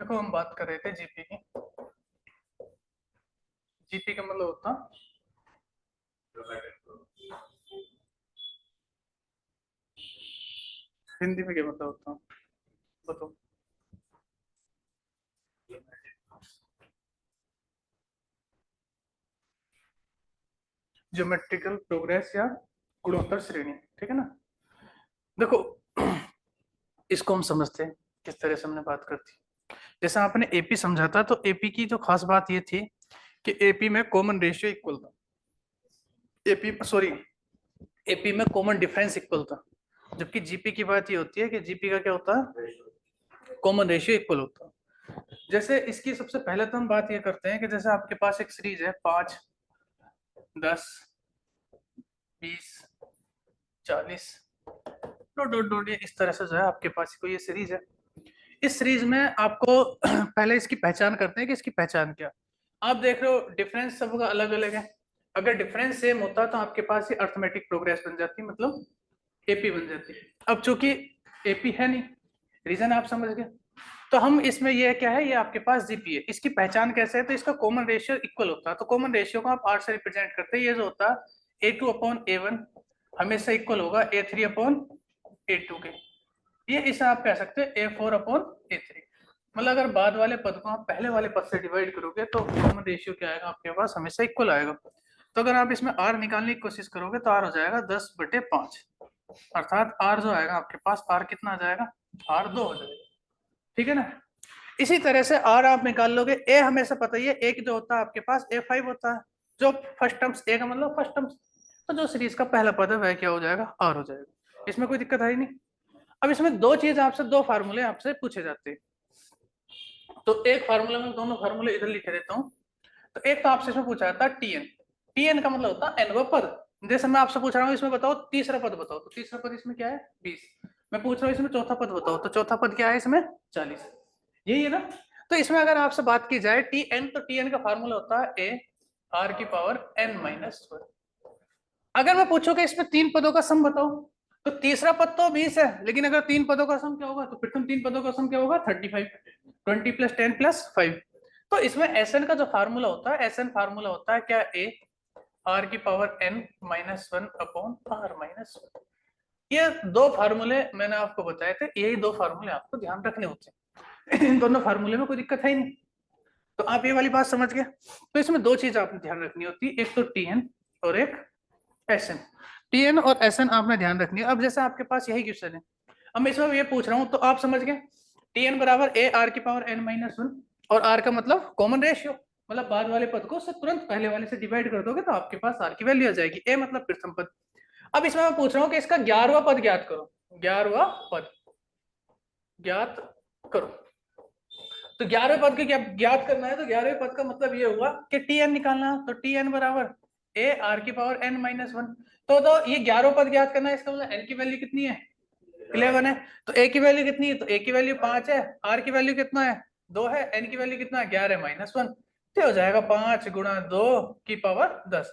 देखो हम बात कर रहे थे जीपी की। जीपी का मतलब होता हिंदी में क्या मतलब होता बताओ। ज्योमेट्रिकल प्रोग्रेस या गुणोत्तर श्रेणी, ठीक है ना। देखो इसको हम समझते हैं किस तरह से हमने बात करती। जैसे आपने एपी समझा था, तो एपी की जो खास बात ये थी कि एपी में कॉमन रेशियो इक्वल था। एपी सॉरी एपी में कॉमन डिफरेंस इक्वल था। जबकि जीपी की बात ये होती है कि जीपी का क्या होता है, कॉमन रेशियो इक्वल होता है। जैसे इसकी सबसे पहले तो हम बात ये करते हैं कि जैसे आपके पास एक सीरीज है 5, 10, 20, 40 डॉट डॉट डॉट, ये इस तरह से जो है आपके पास कोई ये सीरीज है। इस सीरीज में आपको पहले इसकी पहचान करते हैं कि इसकी पहचान क्या। आप देख रहे हो डिफरेंस सबका अलग अलग है। अगर डिफरेंस सेम होता तो आपके पास ये अर्थमेटिक प्रोग्रेस बन जाती, मतलब एपी बन जाती है। अब चूंकि एपी है नहीं, रीजन आप समझ गए। तो हम इसमें ये क्या है, ये आपके पास जीपी है। इसकी पहचान कैसे है, तो इसका कॉमन रेशियो इक्वल होता है। तो कॉमन रेशियो को आप आर से रिप्रेजेंट करते हैं। ये जो होता है A2/A1 हमेशा इक्वल होगा A3/A2 के। ये इसे आप कह सकते हैं A4/A3। मतलब अगर बाद वाले पद को आप पहले वाले पद से डिवाइड करोगे तो कॉमन रेशियो क्या आएगा आपके पास, हमेशा इक्वल आएगा। तो अगर आप इसमें आर निकालने की कोशिश करोगे तो आर हो जाएगा 10/5, अर्थात आर जो आएगा आपके पास, आर कितना आ जाएगा, आर 2 हो जाएगा, ठीक है ना। इसी तरह से आर आप निकाल लोगे, ए हमेशा पता ही है, एक जो होता है आपके पास A5 होता है, जो फर्स्ट टर्म्स, ए का मतलब फर्स्ट टर्म्स। तो जो सीरीज का पहला पद है वह क्या हो जाएगा, आर हो जाएगा। इसमें कोई दिक्कत है नहीं। अब इसमें दो चीज आपसे, दो फार्मूले आपसे पूछे जाते हैं। तो एक फार्मूला में, दोनों फार्मूले इधर लिखे देता हूँ। तो एक तो आपसे इसमें पूछा जाता है टीएन। टीएन का मतलब होता है एनवा पद। जैसे मैं आपसे पूछ रहा हूँ इसमें बताओ तीसरा पद बताओ, तो तीसरा पद इसमें क्या है 20। मैं पूछ रहा हूँ इसमें चौथा पद बताओ, तो चौथा पद क्या है इसमें 40। यही है ना। तो इसमें अगर आपसे बात की जाए टी एन, तो टी एन का फार्मूला होता है ए आर की पावर n-1। अगर मैं पूछूं कि इसमें तीन पदों का सम बताओ, तो तीसरा पद तो 20 है, लेकिन अगर तीन पदों का सम क्या होगा, तो प्रथम तीन पदों का सम क्या होगा 35, 20 + 10 + 5। तो इसमें एस एन का जो फार्मूला होता है, एस एन फार्मूला होता है क्या, ए आर की पावर n-1/r-1। ये दो फार्मूले मैंने आपको बताए थे, यही दो फार्मूले आपको ध्यान रखने होते हैं। इन दोनों फार्मूले में कोई दिक्कत है ही नहीं। तो आप ये वाली बात समझ गए। तो इसमें दो चीज आपने ध्यान रखनी होती है, एक तो टी एन और एक एस एन। टीएन और एसएन आपने ध्यान रखनी है। अब जैसे आपके पास यही क्वेश्चन है, अब मैं इसमें ये पूछ रहा हूं, तो आप समझ गए टीएन बराबर ए आर की पावर n-1, और आर का मतलब कॉमन रेशियो, मतलब बाद वाले पद को तुरंत पहले वाले से डिवाइड कर दोगे तो आपके पास आर की वैल्यू आ जाएगी। ए मतलब प्रथम पद। अब इसमें मैं पूछ रहा हूँ कि इसका 11वां पद ज्ञात करो। 11वां पद ज्ञात करो। तो 11वें पद के ज्ञात करना है, तो 11वें पद का मतलब ये हुआ कि टीएन निकालना। तो टीएन बराबर ए आर की पावर n-1। तो ये 11वां पद ज्ञात करना है, इसका मतलब एन की वैल्यू कितनी है 11 है। तो ए की वैल्यू कितनी है, तो ए की वैल्यू 5 है, आर की वैल्यू कितना है 2 है, एन की वैल्यू कितना है 11-1। तो हो जाएगा 5 × 2 की पावर 10।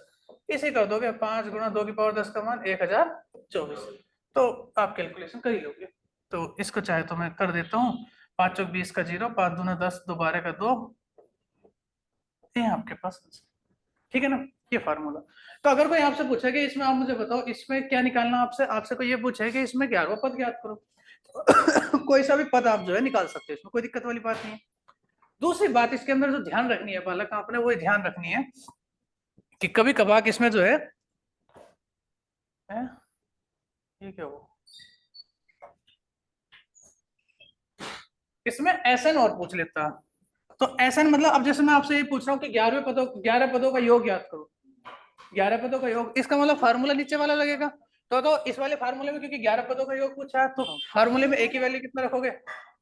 इसे कर दोगे 5 × 2 की पावर 10 का मान 1024। तो आप कैलकुलेशन कर ही लोगे। तो इसको चाहे तो मैं कर देता हूँ, 5 चौक 20 का 0, 5 दूना 10, 2 12 का 2, ये आपके पास, ठीक है ना। ये फार्मूला। तो अगर कोई आपसे पूछे कि इसमें आप मुझे बताओ इसमें क्या निकालना, आपसे आपसे कोई ये पूछे कि इसमें 11वां पद ज्ञात करो, कोई सा भी पद आप जो है निकाल सकते हैं, इसमें कोई दिक्कत वाली बात नहीं है। दूसरी बात इसके अंदर जो ध्यान रखनी है बालक, आपने वो ध्यान रखनी है कि कभी कभार इसमें जो है ये क्या हो, इसमें एसएन और पूछ लेता। तो एसएन मतलब, अब जैसे मैं आपसे ये पूछ रहा हूँ कि 11 पदों का योग ज्ञात करो, 11 पदों का योग, इसका मतलब फार्मूला नीचे वाला लगेगा। तो इस वाले फार्मूले में क्योंकि 11 पदों का योग पूछा है, तो फार्मूले में ए की वैल्यू कितना रखोगे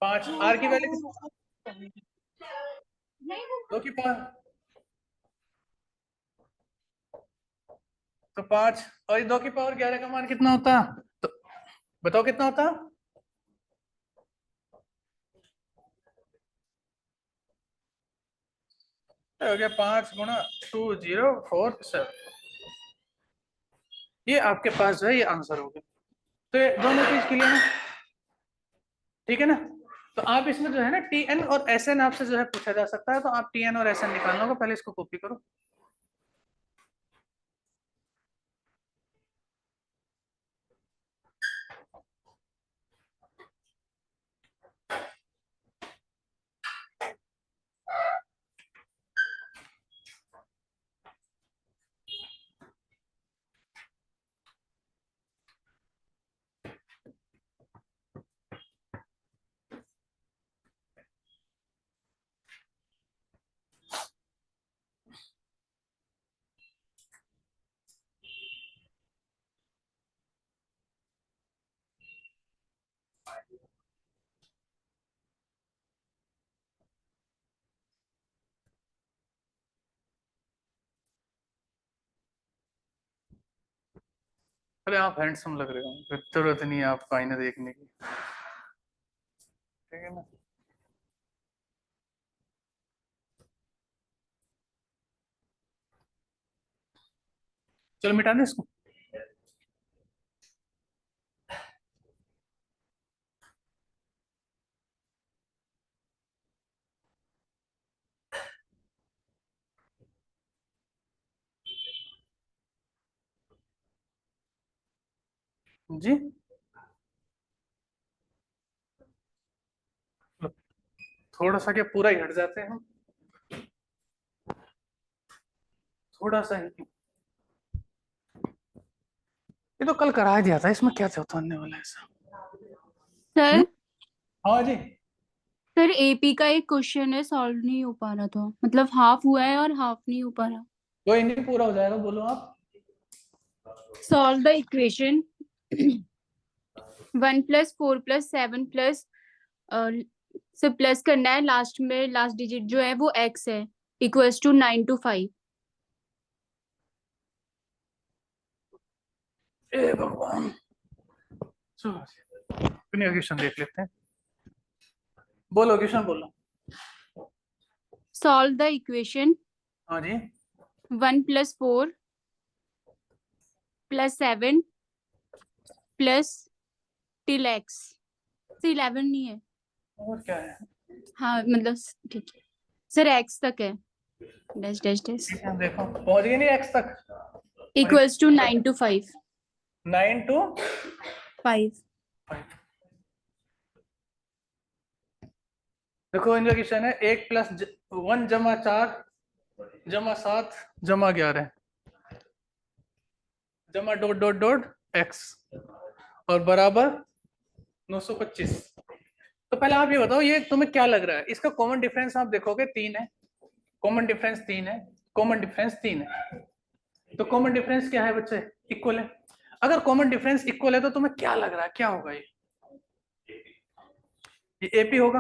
5, आर की वैल्यू कितना 2 की पावर, तो 5 और 2 की पावर 11 का मान कितना होता, तो बताओ कितना होता, हो गया 5 × 2 0 4 7। ये आपके पास जो है ये आंसर हो गया। तो ये दोनों चीज क्लियर है, ठीक है ना। तो आप इसमें जो है ना टी एन और एस एन आपसे जो है पूछा जा सकता है, तो आप टी एन और एस एन निकालना होगा, पहले इसको कॉपी करो। अरे आप हैंडसम लग रहे हो, जरूरत नहीं है आपको आईना देखने की, ठीक है ना। चलो मिटा दें इसको। जी थोड़ा सा क्या पूरा ही हट जाते हैं हम, थोड़ा सा ही। ये तो कल करा दिया था, इसमें क्या चौथा आने वाला है ऐसा। हम्म? सर हाँ जी। सर एपी का एक क्वेश्चन है, सॉल्व नहीं हो पा रहा था, मतलब हाफ हुआ है और हाफ नहीं हो पा रहा। कोई नहीं, पूरा हो जाएगा, बोलो आप। सॉल्व द इक्वेशन 1+4+7+ से प्लस करना है, लास्ट में लास्ट डिजिट जो है वो एक्स है, इक्वल्स टू 9 to 5। ए भगवान, चलो क्वेश्चन देख लेते हैं। बोलो क्वेश्चन बोलो। सॉल्व द इक्वेशन हाँ जी। 1+4+7+ टिल एक्स से 11 नहीं है। और क्या है? हाँ मतलब ठीक है सर, एक्स तक है, डैश डैश डैश, ठीक है, देखो पहुंच गए नहीं एक्स तक। Equals to 9 to 5। 9 to 5। 5। देखो इनका क्वेश्चन है 1+1 जमा 4 जमा 7 जमा 11 जमा डॉट डॉट डॉट एक्स और बराबर 925। तो पहले आप ये बताओ, ये तुम्हें क्या लग रहा है, इसका कॉमन डिफरेंस आप देखोगे 3 है, कॉमन डिफरेंस 3 है, कॉमन डिफरेंस 3 है। तो कॉमन डिफरेंस क्या है बच्चे? इक्वल है। अगर कॉमन डिफरेंस इक्वल है तो तुम्हें क्या लग रहा है क्या होगा? ये एपी होगा,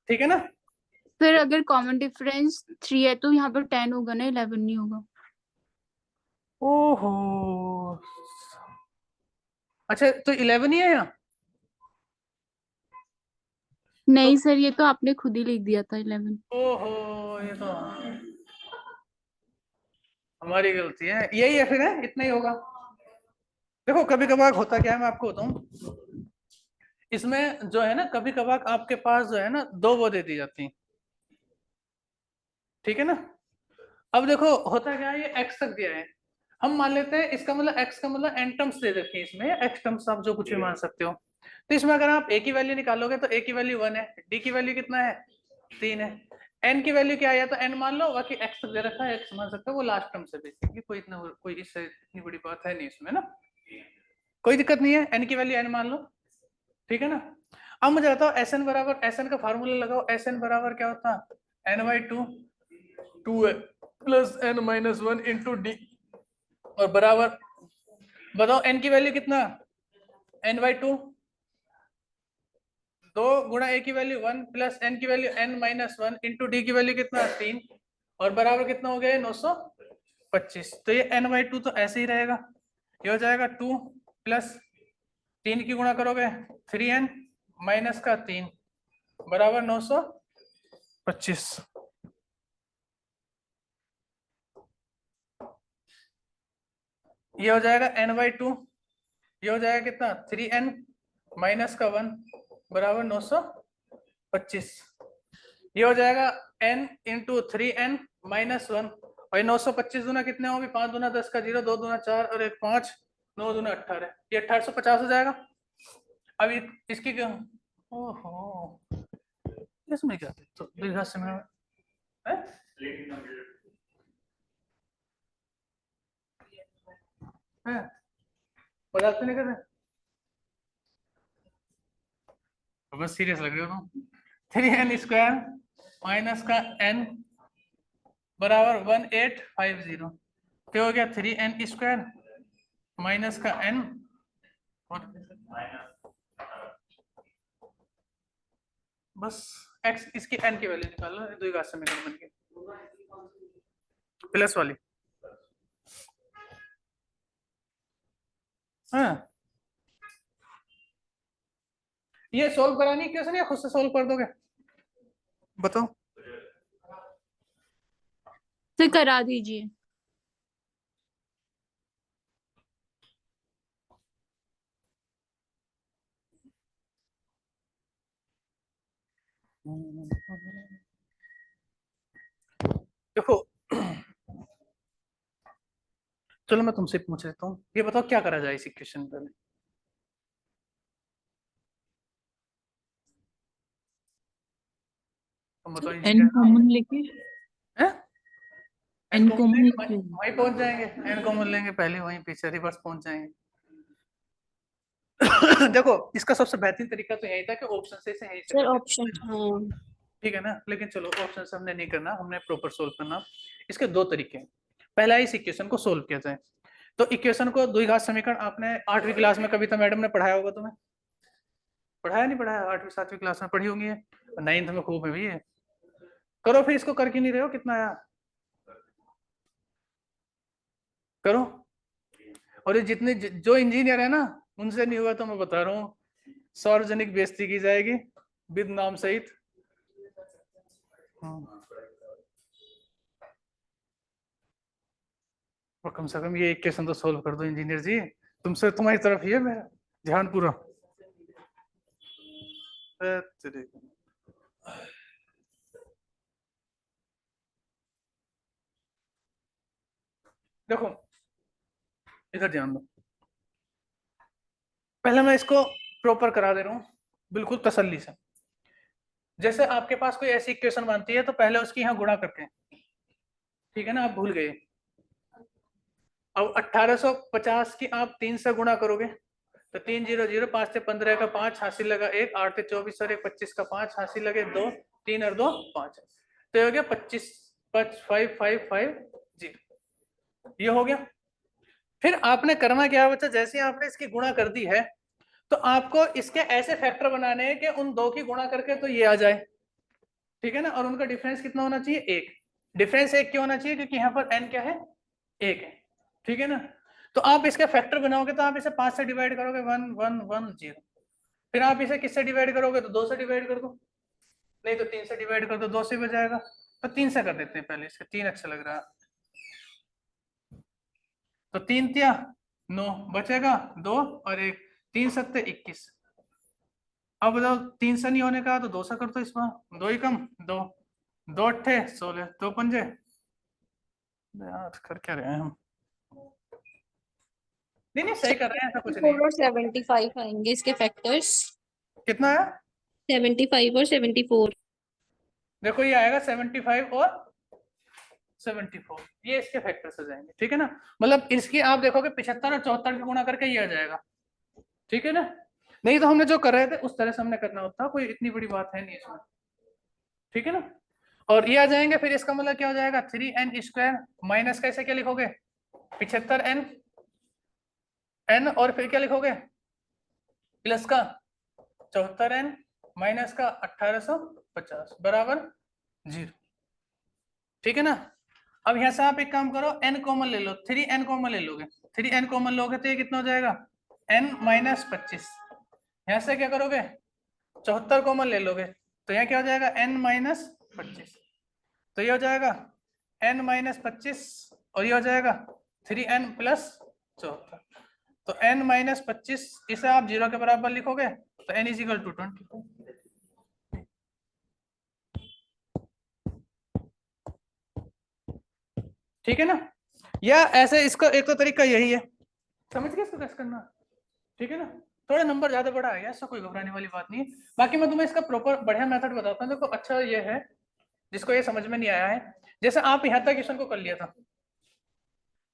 ठीक है ना। फिर अगर कॉमन डिफरेंस 3 है तो यहाँ पर 10 होगा ना, 11 नहीं होगा। ओहो, अच्छा तो 11 ही है यहाँ। तो नहीं सर, ये तो आपने खुद ही लिख दिया था 11। ओहो, ये तो हमारी गलती है, यही है फिर, है इतना ही होगा। देखो कभी कभार होता क्या है, मैं आपको बताऊं, इसमें जो है ना कभी कभार आपके पास जो है ना दो वो दे दी जाती हैं, ठीक है ना। अब देखो होता क्या है, ये एक्स तक दिया है, हम मान लेते हैं इसका मतलब एक्स का मतलब एन टर्म्स दे रखी है इसमें, एक्स टर्म्स आप जो कुछ भी मान सकते हो। तो इसमें अगर आप ए की वैल्यू निकालोगे तो ए की वैल्यू 1 है, डी की वैल्यू कितना है 3 है, एन की वैल्यू क्या है, तो एन मान लो, बाकी एक्स तक दे रखा है, एक्स मान सकते हो, वो लास्ट टर्म से बेसिकली कोई इतना कोई इससे इतनी बड़ी बात है नहीं इसमें ना, कोई दिक्कत नहीं है, एन की वैल्यू एन मान लो, ठीक है ना। अब मुझे बताओ एस एन बराबर, एस एन का फार्मूला लगाओ, एस एन बराबर क्या होता है n/2 2 प्लस n-1 * d और बराबर, बताओ n की वैल्यू कितना, n/2 2 गुणा a की वैल्यू 1 प्लस n की वैल्यू n-1 इंटू डी की वैल्यू कितना 3 और बराबर कितना हो गया 925। तो ये n/2 तो ऐसे ही रहेगा, ये हो जाएगा 2 प्लस 3 की गुणा करोगे 3n माइनस का 3 बराबर 925। ये हो जाएगा n/2, ये हो जाएगा कितना 3n माइनस का 1 बराबर 925। 25, ये हो जाएगा n इंटू 3n माइनस 1, और 925 दूना कितने होंगे, 5 दूना 10 का 0, 2 दूना 4 और 1 5, 9 दूना 18, ये 1850 हो जाएगा। अब इसकी क्या, ओहो इसमें क्या है, तो दीर्घ समय है मजाक तो नहीं कर रहे, बस सीरियस लग रहे हो तुम। 3n स्क्वायर माइनस का n बराबर 1850, क्या हो गया, 3n स्क्वायर माइनस का n और बस x, इसकी n की वैल्यू निकाल लो, द्विघात समीकरण बन गया प्लस वाली। हाँ ये सोल्व करानी क्वेश्चन या खुद से सोल्व कर दोगे, बताओ। फिर करा दीजिए। देखो चलो मैं तुमसे पूछ लेता हूँ, ये बताओ क्या करा जाए इस इक्वेशन पर। तुम बताओ एन इंजीनियर कॉमन लेके हैं? एन कॉमन कॉमन लेंगे, लेके वहीं पहुंच जाएंगे, एन कॉमन लेंगे पहले, वहीं पीछे रिवर्स पहुंच जाएंगे। देखो इसका सबसे बेहतरीन तरीका तो यही था कि ऑप्शन से यही से सर कर ऑप्शन, लेते, हाँ ठीक है ना, लेकिन चलो ऑप्शन से हमने नहीं करना, हमने प्रॉपर सोल्व करना। इसके दो तरीके हैं, पहला इस इक्वेशन को सोल्व किया जाए। तो इक्वेशन को द्विघात समीकरण आपने 8वीं क्लास में कविता मैडम ने पढ़ाया होगा, तुम्हें पढ़ाया नहीं पढ़ाया, 8वीं 7वीं क्लास में पढ़ी होंगी, 9th में खूब है भी है। करो फिर, इसको करके नहीं रहे हो, कितना आया करो। और ये जितने जो इंजीनियर है ना, उनसे नहीं हुआ तो मैं बता रहा हूँ, सार्वजनिक बेइज्जती की जाएगी विद नाम सहित। और कम से कम ये इक्वेशन तो सोल्व कर दो इंजीनियर जी, तुमसे तुम्हारी तरफ ही है मेरा ध्यान पूरा। देखो इधर ध्यान दो, पहले मैं इसको प्रॉपर करा दे रहा हूँ बिल्कुल तसल्ली से। जैसे आपके पास कोई ऐसी इक्वेशन बनती है तो पहले उसकी यहाँ गुणा करते हैं, ठीक है ना, आप भूल गए। अब 1850 की आप 3 से गुणा करोगे तो 3 0 0, 5 से 15 का 5 हासिल लगा 1, 8 से 24 और 1 25 का 5 हासिल लगे 2, 3 और 2 5, तो ये हो गया 25 5 5 5 5 0, ये हो गया। फिर आपने करना क्या बच्चा, जैसे आपने इसकी गुणा कर दी है तो आपको इसके ऐसे फैक्टर बनाने हैं कि उन दो की गुणा करके तो ये आ जाए, ठीक है ना, और उनका डिफरेंस कितना होना चाहिए, एक। डिफरेंस एक क्यों होना चाहिए, क्योंकि यहाँ पर n क्या है, एक है, ठीक है ना। तो आप इसके फैक्टर बनाओगे तो आप इसे 5 से डिवाइड करोगे 1 1 1 0, फिर आप इसे किससे डिवाइड करोगे तो 2 से डिवाइड कर दो, नहीं तो 3 से डिवाइड कर दो, 2 से भी जाएगा, तो 3 से कर देते हैं पहले, इसके 3 अच्छा लग रहा है, तो 3 तिया 9 बचेगा 2 और 1, 3 सत्ते 21। अब बताओ 3 से नहीं होने का तो 2 से कर दो, इस बार 2 ही कम 2, 2 अट्ठे 16, 2 पंजे, यार कर क्या रहे हैं हम, नहीं नहीं सही कर रहे हैं, ऐसा कुछ नहीं 4 और 75 आएंगे इसके फैक्टर्स, कितना है, 75 और 74। देखो ये आएगा 75 और 74, ये इसके फैक्टर्स हो जाएंगे, ठीक है ना। मतलब इसकी आप देखोगे 75 और 74 का गुणा करके ये आ जाएगा, ठीक है ना। नहीं तो हमने जो कर रहे थे उस तरह से हमने करना होता, कोई इतनी बड़ी बात है नहीं इसमें, ठीक है ना। और ये आ जाएंगे, फिर इसका मतलब क्या हो जाएगा, 3n स्क्वायर माइनस कैसे क्या लिखोगे, 75n n, और फिर क्या लिखोगे प्लस का 74n माइनस का 1850 बराबर 0, ठीक है ना। अब यहाँ से आप एक काम करो, n कॉमन ले लो, 3n कॉमन ले लोगे, 3n कॉमन लोगे तो ये कितना हो जाएगा n माइनस 25, यहाँ से क्या करोगे 74 कॉमन ले लोगे तो यहाँ क्या हो जाएगा n माइनस 25, तो ये हो जाएगा n माइनस 25 और ये हो जाएगा 3n प्लस 74, तो n माइनस 25 इसे आप 0 के बराबर लिखोगे तो n इज इक्वल टू 20। ठीक है ना। या ऐसे इसका एक तो तरीका यही है, समझ गए इसको कैसे करना, ठीक है ना। थोड़ा नंबर ज्यादा बड़ा आ गया, ऐसा कोई घबराने वाली बात नहीं है। बाकी मैं तुम्हें इसका प्रॉपर बढ़िया मेथड बताता हूँ। देखो अच्छा ये है, जिसको ये समझ में नहीं आया है, जैसे आप यहाँ तक क्वेश्चन को कर लिया था,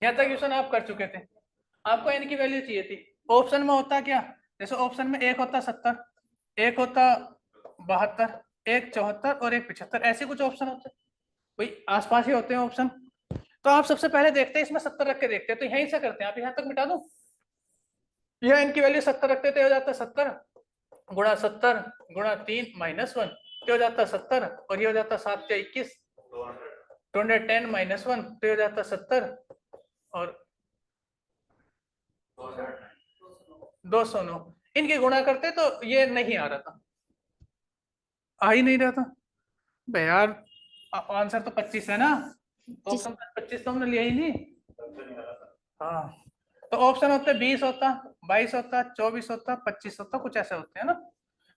यहाँ तक क्वेश्चन आप कर चुके थे, आपको n की वैल्यू चाहिए थी। ऑप्शन में होता क्या, जैसे ऑप्शन में एक होता 70, एक होता 72, एक 74 और एक 75, ऐसे कुछ ऑप्शन होते हैं, वही आसपास ही होते हैं ऑप्शन। तो आप सबसे पहले देखते हैं इसमें 70 रख के देखते हैं, तो यहीं से करते हैं। आप यहाँ तक मिटा दो, यह इनकी वैल्यू 70 रखते थे, हो जाता है 70 गुणा 70 गुणा 3 -1, तो हो जाता है 70, और ये हो जाता है 7 के 21, 210 -1, तो हो जाता है 70 और 209। इनके गुणा करते तो ये नहीं आ रहा था, आ ही नहीं रहा था बे यार। आंसर तो 25 है ना, तो ऑप्शन 25 तो हमने लिया ही नहीं। हाँ, तो ऑप्शन होते 20 होता, 22 होता, 24 होता, 25 होता, कुछ ऐसे होते हैं ना।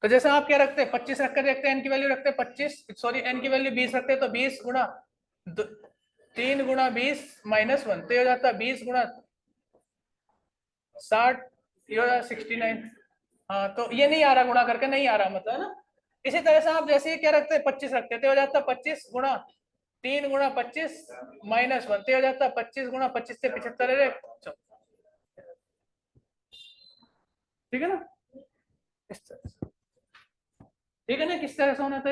तो जैसे आप क्या रखते हैं, 25 रख कर देखते हैं, एन की वैल्यू रखते हैं 25, सॉरी एन की वैल्यू 20 रखते हैं, तो 20 गुणा 3 गुणा 20 -1, तो हो जाता है 20 गुणा 60, ये हो जाता 69। हाँ, तो ये नहीं आ रहा, गुणा करके नहीं आ रहा मतलब, है ना। इसी तरह से आप जैसे ही क्या रखते हैं 25 रखते थे, हो जाता है 25 गुणा 3 गुणा 25 -1, तो हो जाता है 25 गुणा 25 से 75। ठीक है ना, इस तरह से, ठीक है ना, किस तरह से होना था।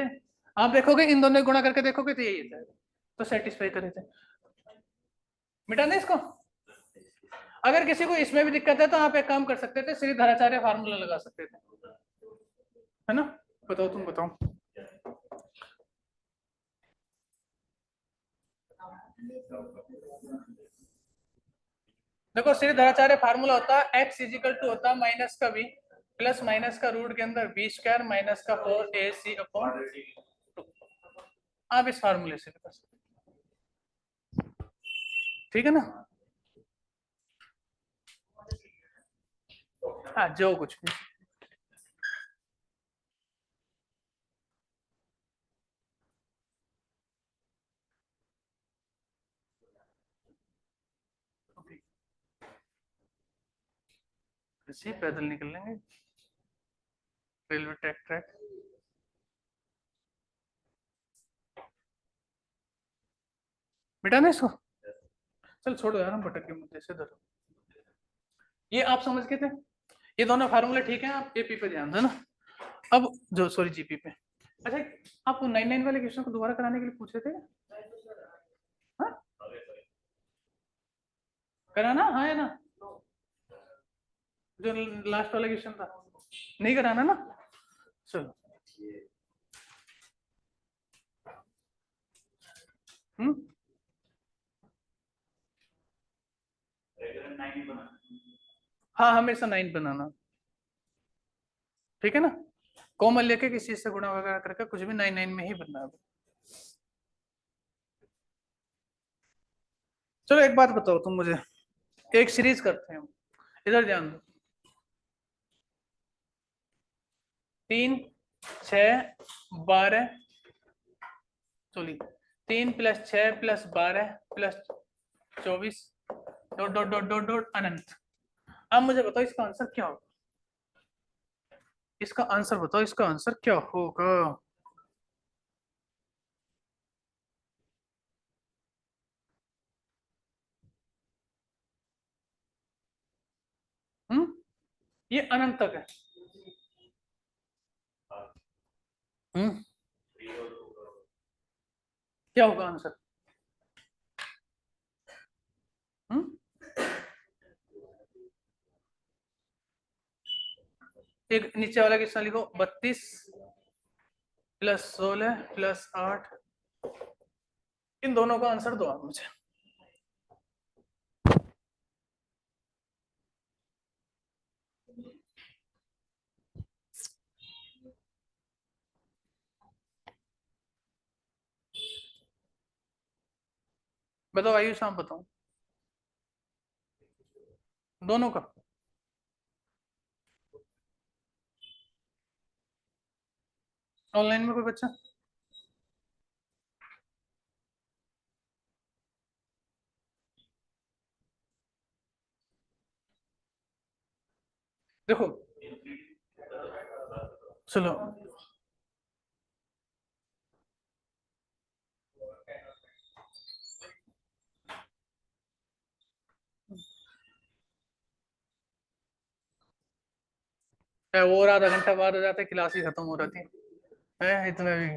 आप देखोगे इन दोनों गुणा करके देखोगे तो यही है, तो सेटिस्फाई करे थे। मिटा दें इसको। अगर किसी को इसमें भी दिक्कत है तो आप एक काम कर सकते थे, श्री धराचार्य फार्मूला लगा सकते थे, है ना। बताओ, तुम बताओ। देखो श्री धराचार्य फार्मूला होता है x इजिकल टू होता है माइनस का v प्लस माइनस का रूट के अंदर बी स्क्वायर माइनस का 4ac अपॉन 2। आप इस फार्मूले से बता सकते, ठीक है ना। हाँ, जो कुछ भी। ऐसे ही पैदल निकल लेंगे, रेलवे ट्रैक। मिटाना इसको, चल छोड़ो यार, हम भटक के मुद्दे से धरो। ये आप समझ गए थे, ये दोनों फार्मूले ठीक है। आप एपी पे ध्यान देना। अब जो सॉरी जीपी पे, अच्छा आप 99 वाले क्वेश्चन को दोबारा कराने के लिए पूछ रहे थे, हाँ कराना, हाँ है ना, जो लास्ट वाला क्वेश्चन था, नहीं कराना ना, चलो। हम्म, हाँ हमेशा 9 बनाना, ठीक है ना। कॉमन लेके किसी से गुणा वगैरह करके कुछ भी 9 में ही बनना है। चलो एक बात बताओ तुम मुझे, एक सीरीज करते हैं हम, इधर ध्यान दो। 3 6 12, sorry 3 + 6 + 12 + 24 dot dot dot dot dot अनंत। अब मुझे बताओ इसका आंसर क्या होगा, इसका आंसर बताओ, इसका आंसर क्या होगा। हम्म, ये अनंत तक है। हम्म, क्या होगा आंसर। हम्म, एक नीचे वाला कितना लिखो, 32 + 16 + 8, इन दोनों का आंसर दो आप मुझे। बताओ आयुष, आप बताओ दोनों का। ऑनलाइन में कोई बच्चा, देखो चलो और आधा घंटा बाद हो जाता है, क्लास ही खत्म हो रही थी है इतना भी।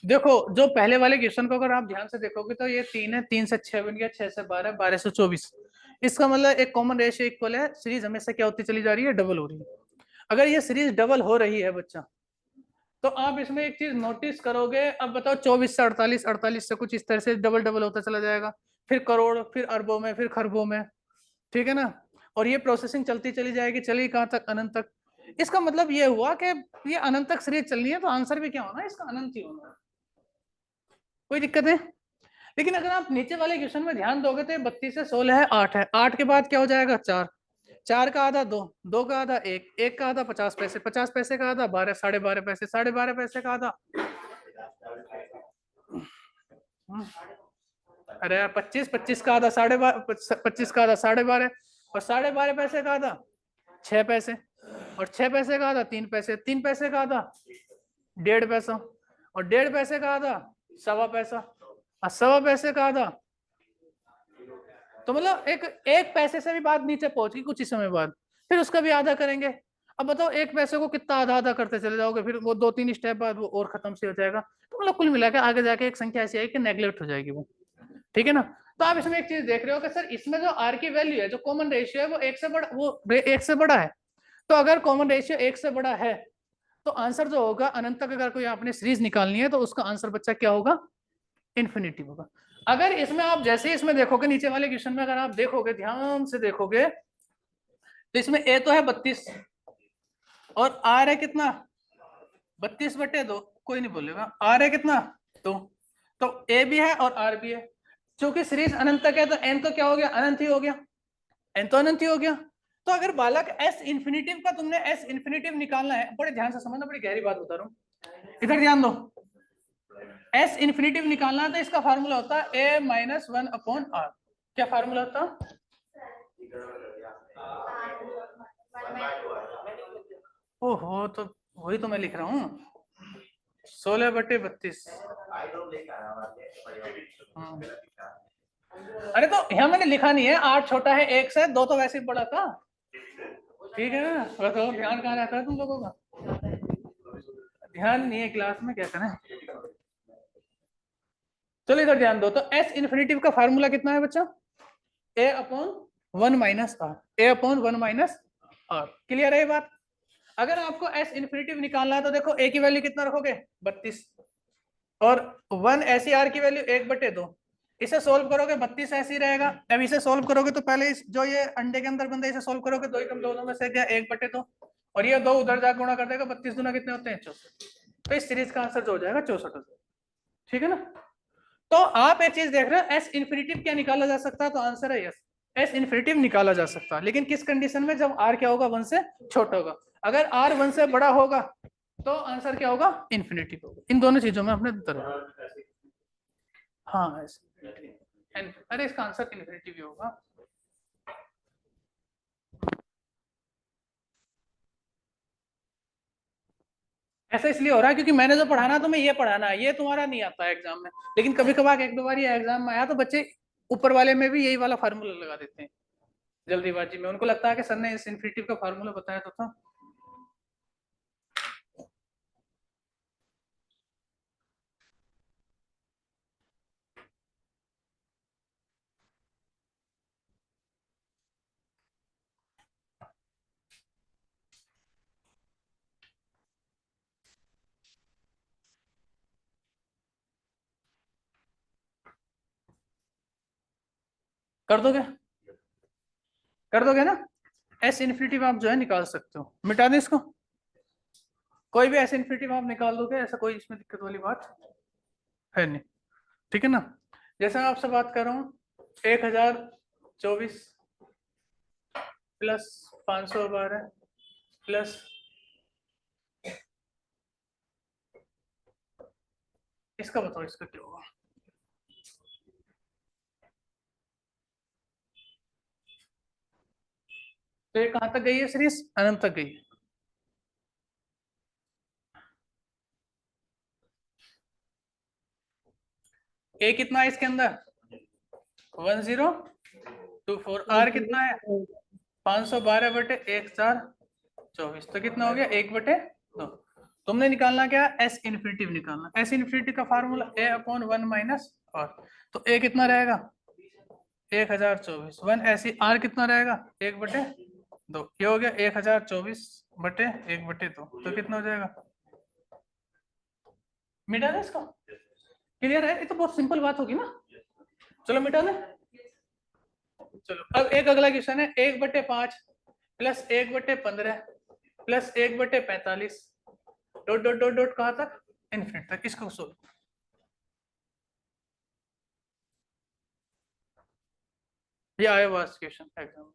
देखो जो पहले वाले क्वेश्चन को अगर आप ध्यान से देखोगे तो ये 3 है, 3 से 6 बन गया, 6 से 12, 12 से 24। इसका मतलब एक कॉमन रेशियो इक्वल है, सीरीज हमेशा क्या होती चली जा रही है, डबल हो रही है। अगर ये सीरीज डबल हो रही है बच्चा, तो आप इसमें एक चीज नोटिस करोगे। अब बताओ 24 से 48, 48 से कुछ इस तरह से डबल डबल होता चला जाएगा, फिर करोड़, फिर अरबों में, फिर खरबों में, ठीक है ना। और ये प्रोसेसिंग चलती चली जाएगी, चली कहां तक, अनंत तक। इसका मतलब ये हुआ कि ये अनंत तक सीरीज चलनी है, तो आंसर भी क्या होना है इसका, अनंत ही होना है। कोई दिक्कत है? लेकिन अगर आप नीचे वाले क्वेश्चन में ध्यान दोगे तो 32 से 16 है, 8 है, 8 के बाद क्या हो जाएगा, 4, 4 का आधा 2, 2 का आधा 1, 1 का आधा 50 पैसे, 50 पैसे का आधा 12, 12.5 पैसे, 12.5 पैसे का आधा, अरे यार 25, 25 का आधा 12.5, 25 का आधा 12.5, और 12.5 पैसे का आधा 6 पैसे, और 6 पैसे का आधा 3 पैसे, 3 पैसे का आधा 1.5 पैसा, और 1.5 पैसे का आधा 1.25 पैसा, और 1.25 पैसे का आधा, तो मतलब एक पैसे से भी बात नीचे पहुंच गई कुछ ही समय बाद, फिर उसका भी आधा करेंगे। अब बताओ एक पैसे को कितना आधा आधा करते चले जाओगे, फिर वो 2-3 स्टेप बाद वो और खत्म से हो जाएगा, तो मतलब कुल मिलाकर आगे जाके एक संख्या ऐसी आएगी कि नेग्लेक्ट हो जाएगी वो, ठीक है ना। तो आप इसमें एक चीज देख रहे हो कि सर इसमें जो आर की वैल्यू है, जो कॉमन रेशियो है, वो एक से बड़ा, वो एक से बड़ा है। तो अगर कॉमन रेशियो एक से बड़ा है, तो आंसर जो होगा अनंत तक, अगर कोई आपने सीरीज निकालनी है तो उसका आंसर बच्चा क्या होगा, इन्फिनिटी होगा। अगर इसमें आप जैसे इसमें देखोगे, नीचे वाले क्वेश्चन में अगर आप देखोगे, ध्यान से देखोगे, तो इसमें ए तो है 32, और आर है कितना, 32/2, कोई नहीं बोलेगा, आर है कितना, तो ए भी है और आर भी है। चूंकि सीरीज अनंत तक है तो एन तो क्या हो गया, अनंत ही हो गया, एन तो अनंत ही हो गया। तो अगर बालक एस इन्फिनिटिव का तुमने एस इन्फिनिटिव निकालना है, बड़े ध्यान से समझना, बड़ी गहरी बात बता रहा हूं, इधर ध्यान दो। एस इन्फिनिटिव निकालना है तो इसका फार्मूला होता है ए माइनस 1/r। क्या फार्मूला होता है, ओहो, तो वही तो मैं लिख रहा हूँ, 16/32। अरे तो यहाँ मैंने लिखा नहीं है, 8 छोटा है 1 से, 2 तो वैसे ही बड़ा था, ठीक है ना। बताओ ध्यान कहाँ रहता है तुम लोगों का, ध्यान नहीं है क्लास में, क्या करें। चलो इधर ध्यान दो, तो एस इन्फिनिटिव का फार्मूला कितना है बच्चा, a/1 - r, a/1 - r। Clear है ये बात। अगर आपको एस इन्फिनिटिव निकालना है तो देखो ए की वैल्यू कितना रखोगे, 32, और 1 ऐसी आर की वैल्यू 1/2, इसे सोल्व करोगे 32 ऐसे ही रहेगा। अब इसे सोल्व करोगे तो पहले जो ये अंडे के अंदर बंदा, इसे सोल्व करोगे, दो ही कम दोनों में से क्या, 1/2, और ये 2 उधर जाकर गुणा कर देगा, 32 गुना कितने होते हैं, 64। तो इस सीरीज का आंसर जो हो जाएगा 64, ठीक है ना। तो आप एक चीज देख रहे हो, एस इन्फिनिटिव क्या निकाला जा सकता है, तो आंसर है यस, एस इन्फिनिटिव निकाला जा सकता है, लेकिन किस कंडीशन में, जब आर क्या होगा, 1 से छोटा होगा। अगर आर 1 से बड़ा होगा तो आंसर क्या होगा, इन्फिनिटिव होगा। इन दोनों चीजों में अपने तरह, हाँ अरे इसका आंसर इन्फिनिटिव ही होगा। ऐसा इसलिए हो रहा है क्योंकि मैंने जो पढ़ाना तो मैं ये पढ़ाना है, ये तुम्हारा नहीं आता है एग्जाम में, लेकिन कभी कभार एक दो बार ये एग्जाम में आया तो बच्चे ऊपर वाले में भी यही वाला फार्मूला लगा देते हैं जल्दीबाजी में, उनको लगता है कि सर ने इस इन्फिनिटिव का फार्मूला बताया तो था। कर दोगे, कर दोगे ना। एस इन्फिनिटिव आप जो है निकाल सकते हो, मिटा दें इसको, कोई भी एस इन्फिनिटिव आप निकाल दोगे, ऐसा कोई इसमें दिक्कत वाली बात है नहीं, ठीक है ना। जैसे मैं आपसे बात कर रहा हूँ, 1024 प्लस 512 प्लस, इसका बताओ इसका क्या होगा, तो ये कहां तक गई है सीरीज? अनंत तक गई है। ए कितना है इसके अंदर? 1024। आर कितना है? 512 बटे 1/4 24। तो कितना हो गया? 1/2। तुमने निकालना क्या? एस इन्फिनिटी निकालना। एस इन्फिनिटी का formula A upon 1 minus R. तो ए कितना रहेगा? 1024। 1 ऐसी। आर कितना रहेगा? 1/2। ये हो गया 1024 बटे 1/2। तो कितना हो जाएगा? मिटा दे इसको। क्लियर है? ये तो बहुत सिंपल बात होगी ना। चलो मिटा दे। चलो अब एक अगला क्वेश्चन है। 1/5 plus 1/15 plus 1/45 dot dot dot dot कहाँ तक? इन्फिनिट तक। इसको सोल्व। ये आया हुआ क्वेश्चन एग्जाम।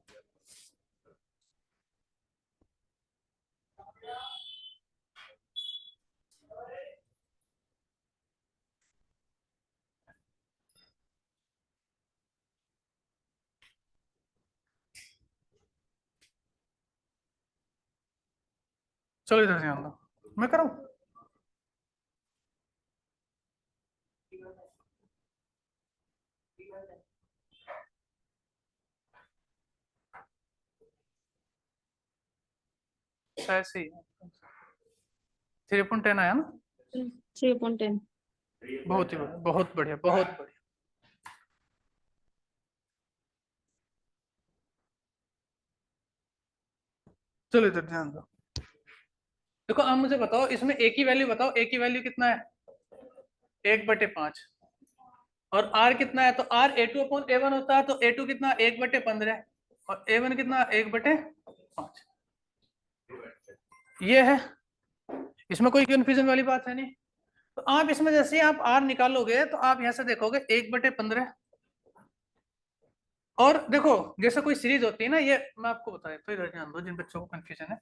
चलो इधर ध्यान दो। मैं करूँ? ऐसे ही 3/10 आया ना? 3/10। बहुत ही बढ़िया, बहुत बढ़िया, बहुत बढ़िया। चलो इधर ध्यान दो। देखो अब मुझे बताओ, इसमें ए की वैल्यू बताओ। ए की वैल्यू कितना है? 1/5। और आर कितना है? तो आर A2 अपॉन A1 होता है। तो A2 कितना? 1/15। और A1 कितना? 1/5। ये है। इसमें कोई कंफ्यूजन वाली बात है नहीं। तो आप इसमें जैसे ही आप आर निकालोगे तो आप यहां से देखोगे 1/15। और देखो जैसे कोई सीरीज होती है ना, ये मैं आपको बताया तो इधर ध्यान दो जिन बच्चों को कंफ्यूजन है।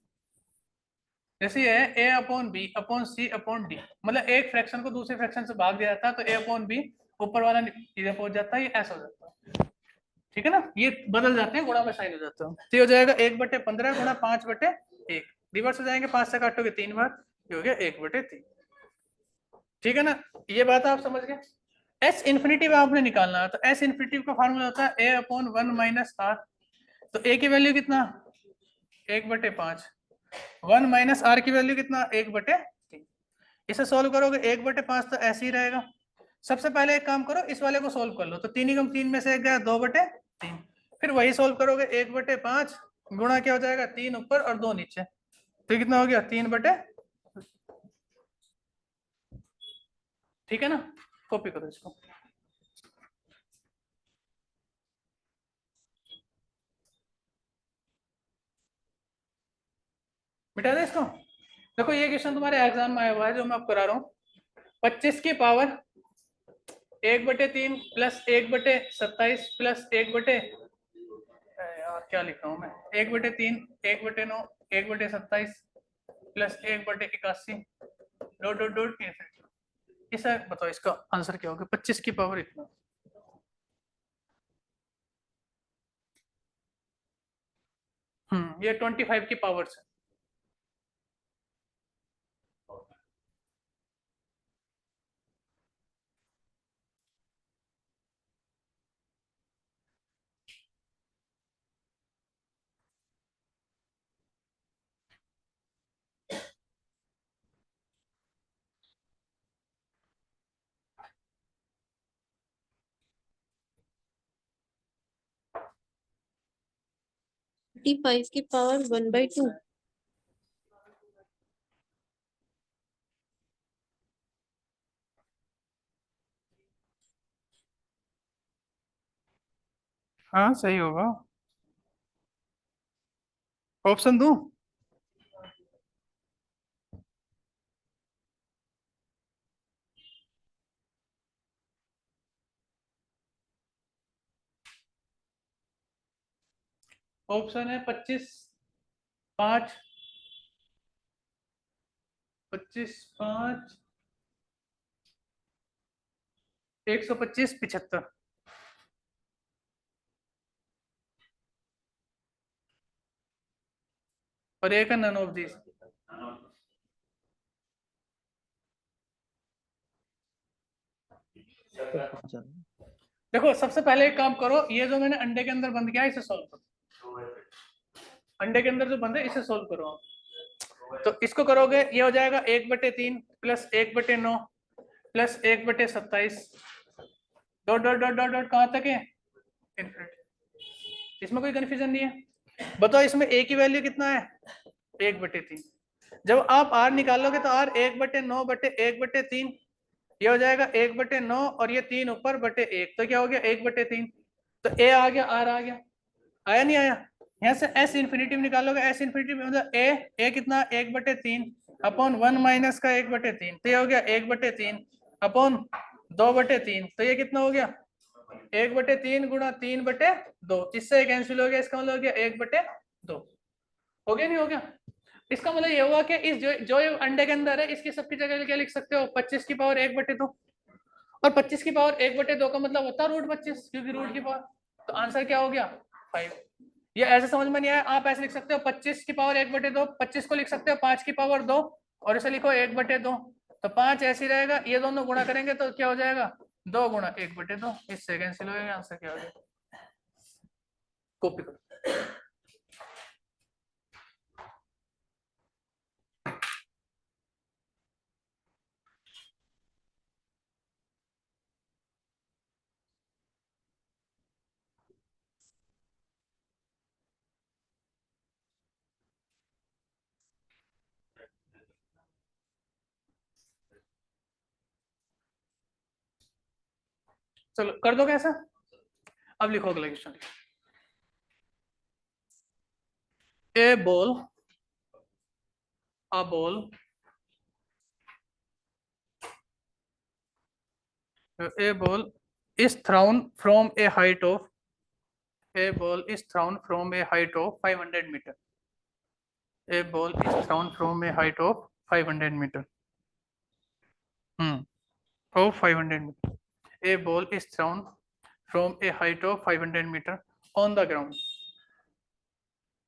जैसे ये है ए अपॉन बी अपॉन सी अपॉन डी। मतलब एक फ्रैक्शन को दूसरे फ्रैक्शन से भाग दिया जाता है तो ए अपॉन बी ऊपर वाला इधर पहुंच जाता है, ये ऐसा हो जाता है। ठीक है ना? ये बदल जाते हैं, गुणा में साइन हो जाता है। तो ये हो जाएगा 1/15 गुणा 5/1। रिवर्स हो जाएंगे, 5 से काटोगे 3 बार, ये हो गया 1/3। ठीक है ना? ये बात आप समझ गए। एस इन्फिनिटी आपने निकालना है। तो एस इन्फिनिटी का फॉर्मूला होता है ए अपॉन 1 माइनस आर। तो ए की वैल्यू कितना? 1/5। 1 माइनस आर की वैल्यू कितना? 1/3। इसे सोल्व करोगे 1/5 तो ऐसे ही रहेगा। सबसे पहले एक काम करो, इस वाले को सोल्व कर लो। तो 3 कम 3 में से एक गया, 2/3। फिर वही सोल्व करोगे 1/5 गुणा क्या हो जाएगा? 3 ऊपर और 2 नीचे। तो कितना हो गया? 3/। ठीक है ना? कॉपी करो इसको। मिटा दे इसको। देखो ये क्वेश्चन तुम्हारे एग्जाम में आया हुआ है जो मैं आपको करा रहा हूँ। 25 की पावर 1/3 प्लस 1/27 प्लस 1/, यार क्या लिख रहा हूँ मैं? 1/3 1/9 1/27 प्लस 1/81 डॉट डॉट डॉट। इसे बताओ इसका आंसर क्या होगा? 25 की पावर इतना। ये 25 की पावर से। फाइव की पावर 1/2। हाँ सही होगा। ऑप्शन दूं? ऑप्शन है 25 5 25 5 125 75। और ए का नन ऑफ दिस। देखो सबसे पहले एक काम करो, ये जो मैंने अंडे के अंदर बंद किया है इसे सोल्व करो। अंडे के अंदर जो बंद है इसे सोल्व करो आप। तो इसको करोगे ये हो जाएगा 1/3 plus 1/9 plus 1/27 dot dot dot dot dot कहाँ तक है इनफिनिटी। इसमें कोई कंफ्यूजन नहीं है। बताओ इसमें ए की वैल्यू कितना है 1/3। जब आप आर निकालोगे तो आर 1/9/1/3 ये हो जाएगा 1/9 और ये 3 ऊपर बटे 1 तो क्या हो गया 1/3। तो ए आ गया आर आ गया, आया नहीं आया। यहाँ से एस इन्फिनिटी में निकालोगे, एस इन्फिनिटी में मतलब ए कितना 1/3 अपॉन 1 माइनस का 1/3 तो ये हो गया 1/3 अपॉन 2/3 तो ये कितना हो गया 1/3 गुणा 3/2। इससे कैंसिल हो गया, इसका मतलब हो गया 1/2। हो गया नहीं हो गया। इसका मतलब ये हुआ कि इस जो अंडे के अंदर है इसकी सबकी जगह क्या लिख सकते हो 25 की पावर 1/2 और 25 की पावर 1/2 का मतलब होता है √25 क्योंकि रूट की पावर। तो आंसर क्या हो गया 5। ये ऐसे समझ में नहीं आया, आप ऐसे लिख सकते हो 25 की पावर 1/2, 25 को लिख सकते हो 5 की पावर 2 और इसे लिखो 1/2। तो 5 ऐसे रहेगा, ये दोनों गुणा करेंगे तो क्या हो जाएगा 2 गुणा 1/2। इससे कैंसिल हो जाएगा, आंसर क्या हो जाएगा। कॉपी करो। चलो कर दो कैसा। अब लिखो अगला question. a ball is thrown from a height of 500 meter. A ball is thrown from a height of 500 meter. Of 500 meter. A ball is thrown from a height of 500 meter on the ground.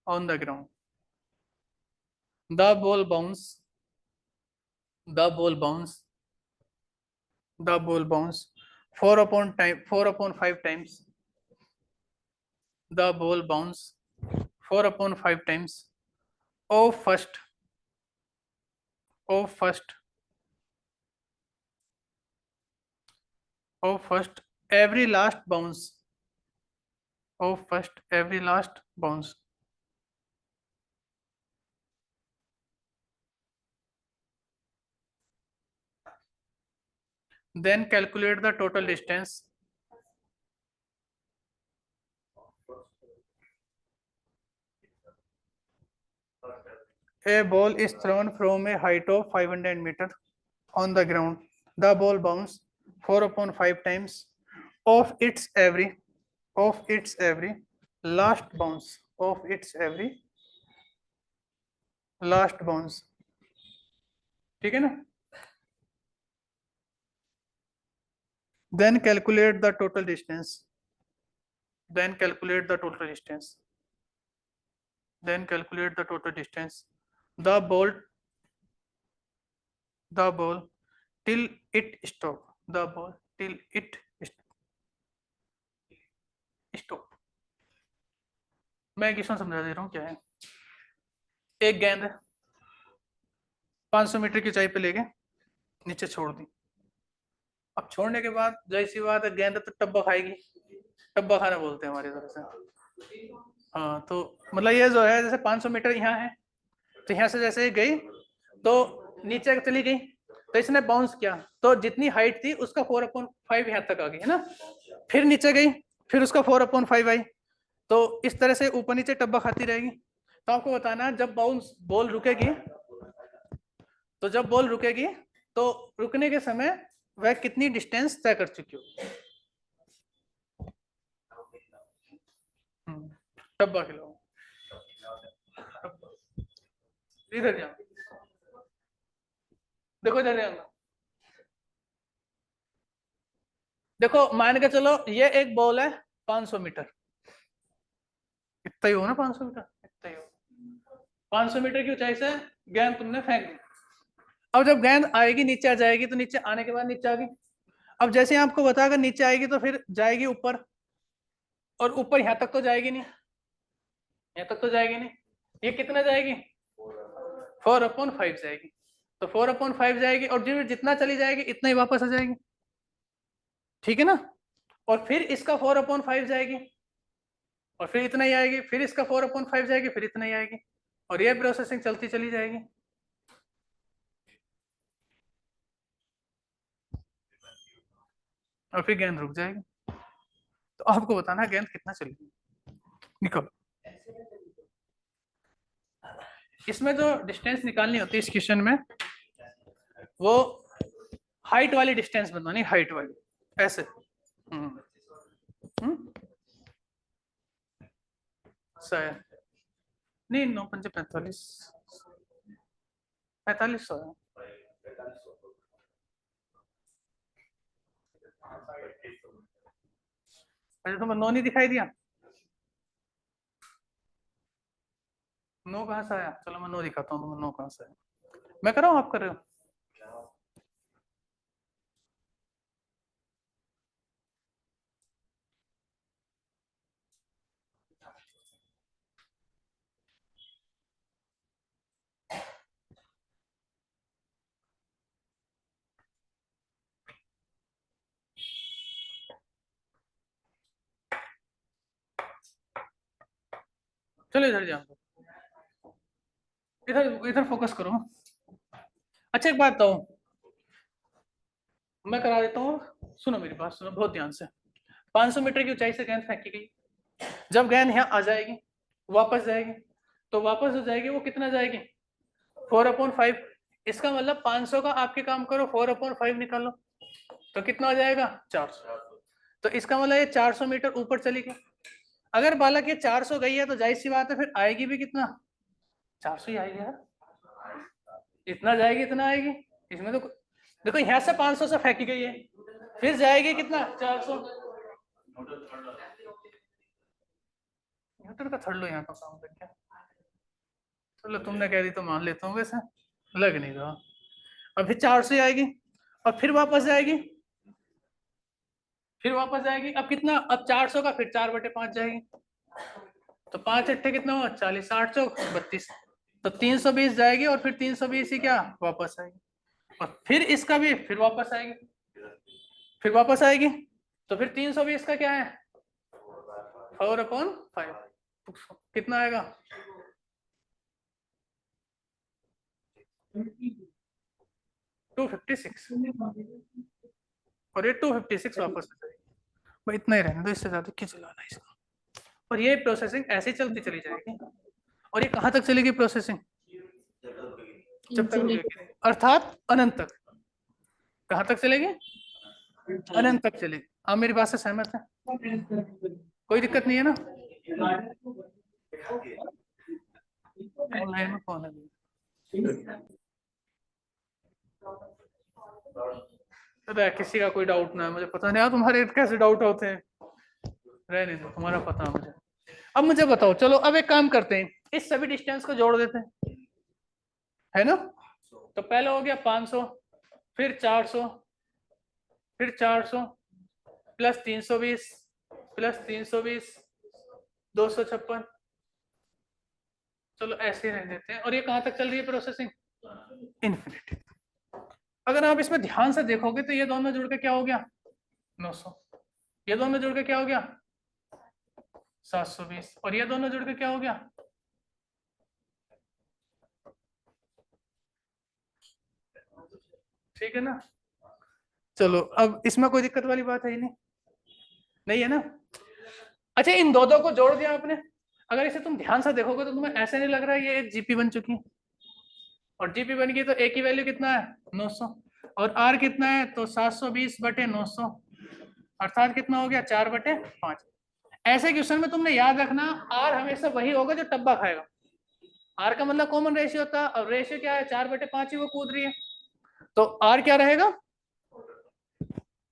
On the ground. The ball bounce. The ball bounce. The ball bounce 4/5 times. The ball bounce 4/5 times of first every last bounce then calculate the total distance. A ball is thrown from a height of 500 meter on the ground. The ball bounce 4/5 times of its every last bounce ठीक है ना। Then calculate the total distance. Then calculate the total distance. The ball till it stop. The ball till it stop. मैं एक question समझा दे रहा हूँ क्या है। एक गेंद 500 मीटर की ऊंचाई पे लेके नीचे छोड़ दी। अब छोड़ने के बाद जैसी बात है गेंद तो टब्बा खाएगी, टब्बा खाना बोलते हैं हमारी तरफ से। हाँ तो मतलब ये जो है जैसे 500 मीटर यहाँ है तो यहाँ से जैसे गई तो नीचे चली गई तो इसने बाउंस किया तो जितनी हाइट थी उसका 4/5 यहाँ तक आ गई है ना। फिर नीचे गई फिर उसका 4/5 आई तो इस तरह से ऊपर नीचे टब्बा खाती रहेगी। तो आपको बताना जब बॉल रुकेगी तो रुकने के समय वह कितनी डिस्टेंस तय कर चुकी हो। टब्बा खिलाओ इधर जाओ, देखो इधर जाओ। देखो मान के चलो ये एक बॉल है 500 मीटर, इतना ही हो ना 500 मीटर इतना ही हो। 500 मीटर की ऊंचाई से गेंद तुमने फेंक दी। अब जब गेंद आएगी नीचे आ जाएगी, तो नीचे आने के बाद नीचे आ गई। अब जैसे आपको बता, अगर नीचे आएगी तो फिर जाएगी ऊपर, और ऊपर यहां तक तो जाएगी नहीं, यहां तक तो जाएगी नहीं, ये कितना जाएगी 4/5 जाएगी। तो 4/5 जाएगी, और जितना चली जाएगी इतना ही वापस आ जाएगी, ठीक है ना। और फिर इसका 4/5 जाएगी, और फिर इतना ही आएगी, फिर इसका 4/5 जाएगी, फिर इतना ही आएगी, और ये प्रोसेसिंग चलती चली जाएगी। और फिर गेंद रुक जाएगी। तो आपको बताना गेंद कितना चलेगी, निकलो। इसमें जो डिस्टेंस निकालनी होती है इस क्वेश्चन में, वो हाइट वाली डिस्टेंस बनवानी, हाइट वाली, ऐसे। शायद नहीं, 9×5 45, 4500 है। अच्छा, तुम्हें 9 नहीं दिखाई दिया? 9 कहाँ से आया? चलो मैं 9 दिखाता हूँ तुम्हें 9 कहाँ से आया। मैं कर रहा हूँ, आप कर रहे हो? चलो इधर जाओ, इधर इधर फोकस करो। अच्छा एक बात बताओ, मैं करा देता हूँ, सुनो मेरी बात सुनो बहुत ध्यान से। 500 मीटर की ऊंचाई से गेंद फेंकी गई, जब गेंद यहाँ आ जाएगी, वापस जाएगी, तो वापस हो जाएगी, वो कितना जाएगी 4/5। इसका मतलब 500 का आपके काम करो 4/5 निकालो, तो कितना हो जाएगा 400। तो इसका मतलब ये 400 मीटर ऊपर चली गई। अगर बालक ये 400 गई है तो जाहिर सी बात है फिर आएगी भी कितना 400 ही आएगी यार, इतना जाएगी इतना आएगी। इसमें तो देखो यहाँ से 500 से फेंकी गई है, फिर जाएगी कितना 400। न्यूटन का थर्ड लो यहाँ का काम कर क्या, चलो तुमने कह दी तो मान लेता हूँ, वैसे लग नहीं रहा। अभी 400 आएगी, और फिर वापस जाएगी, फिर वापस जाएगी। अब कितना, अब 400 का फिर 4/5 जाएगी, तो 5×8 कितना हुआ 40, 8 चौक 32, तो 320 जाएगी, और फिर 320 ही क्या वापस आएगी, और फिर इसका भी फिर वापस आएगी, फिर वापस आएगी। तो फिर 320 का क्या है 4/5, कितना आएगा 256, और ये 256 वापस आ जाएगी। भाई इतना ही रहने दो, इससे ज्यादा क्यों चलाना इसको। और ये प्रोसेसिंग ऐसे चलती चली जाएगी, और ये कहां तक चलेगी प्रोसेसिंग, जब तक रुकेगी, अर्थात अनंत तक। कहां तक चलेगी, अनंत तक चलेगी। आप मेरी बात से सहमत है? कोई दिक्कत नहीं है ना? ऑनलाइन में कौन है? अरे किसी का कोई डाउट ना है, मुझे पता नहीं यार तुम्हारे कैसे डाउट होते हैं, रहने दो, तुम्हारा पता है मुझे। अब मुझे बताओ, चलो अब एक काम करते हैं, इस सभी डिस्टेंस को जोड़ देते हैं, है ना। तो पहले हो गया 500, फिर 400, फिर 400 प्लस 320 प्लस 320 256। चलो ऐसे ही रह देते हैं। और ये कहां तक चल रही है प्रोसेसिंग, इन्फिनिटी। अगर आप इसमें ध्यान से देखोगे तो ये दोनों जुड़ के क्या हो गया 900, ये दोनों जुड़ के क्या हो गया 720, और ये दोनों जुड़ के क्या हो गया, ठीक है ना। चलो अब इसमें कोई दिक्कत वाली बात है ही नहीं, नहीं है ना। अच्छा इन दो को जोड़ दिया आपने, अगर इसे तुम ध्यान से देखोगे तो तुम्हें ऐसे नहीं लग रहा है ये एक जीपी बन चुकी है, और जीपी बन गई तो ए की वैल्यू कितना है 900, और आर कितना है तो 720/900, अर्थात कितना हो गया 4/5। ऐसे क्वेश्चन में तुमने याद रखना आर हमेशा वही होगा जो टब्बा खाएगा। आर का मतलब कॉमन रेशियो होता है, और रेशियो क्या है 4/5 ही वो कूद रही है, तो आर क्या रहेगा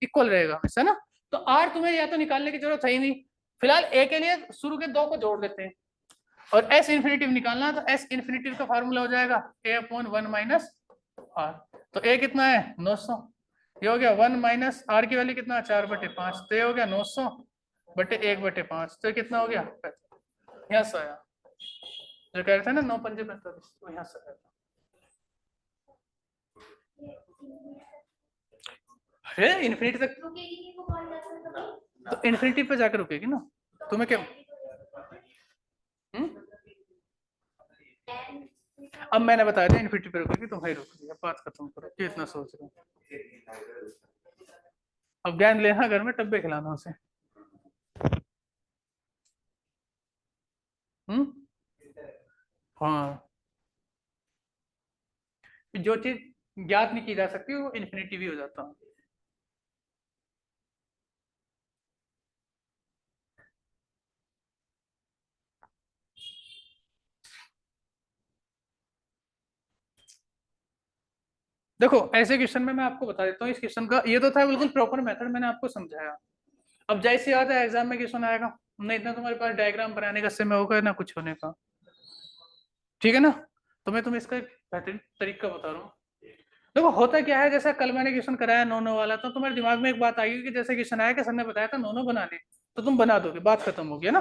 इक्वल रहेगा हमेशा ना। तो आर तुम्हें या तो निकालने की जरूरत है ही नहीं, फिलहाल ए के लिए शुरू के 2 को जोड़ देते हैं। और एस इन्फिनिटिव निकालना है, तो एस इन्फिनिटिव का फार्मूला हो जाएगा a अपॉन 1 माइनस आर। तो a कितना है 900, ये हो गया 1 माइनस आर की वैल्यू कितना 4/5, तो ये हो गया 900 बटे 1/5, तो ये कितना हो गया 45। यहाँ से आया जो कह रहे थे ना 9 पंजे 45, तो यहाँ से आया। अरे इन्फिनिटी तक तो इन्फिनिटी पे जाकर रुकेगी ना, तुम्हें क्या अब मैंने बताया था इन्फिनिटी पे रुकेगी, तुम ही रुक अब बात खत्म करो, क्यों इतना सोच रहे हो। अब ज्ञान लेना घर में टब्बे खिलाना उसे। हाँ, जो चीज ज्ञात नहीं की जा सकती वो इन्फिनिटी भी हो जाता है। देखो ऐसे क्वेश्चन में मैं आपको बता देता हूँ, इस क्वेश्चन का ये तो था बिल्कुल प्रॉपर मेथड, मैंने आपको समझाया। अब जैसे याद है एग्जाम में क्वेश्चन आएगा, नहीं इतना तुम्हारे पास डायग्राम बनाने का समय होगा ना कुछ होने का, ठीक है ना। तो मैं तुम्हें इसका एक बेहतरीन तरीका बता रहा हूँ। देखो होता क्या है, जैसे कल मैंने क्वेश्चन कराया नोनो वाला, तो तुम्हारे दिमाग में एक बात आएगी कि जैसे क्वेश्चन आया कि सर ने बताया था नोनो बनाने, तो तुम बना दोगे, बात खत्म हो गया ना,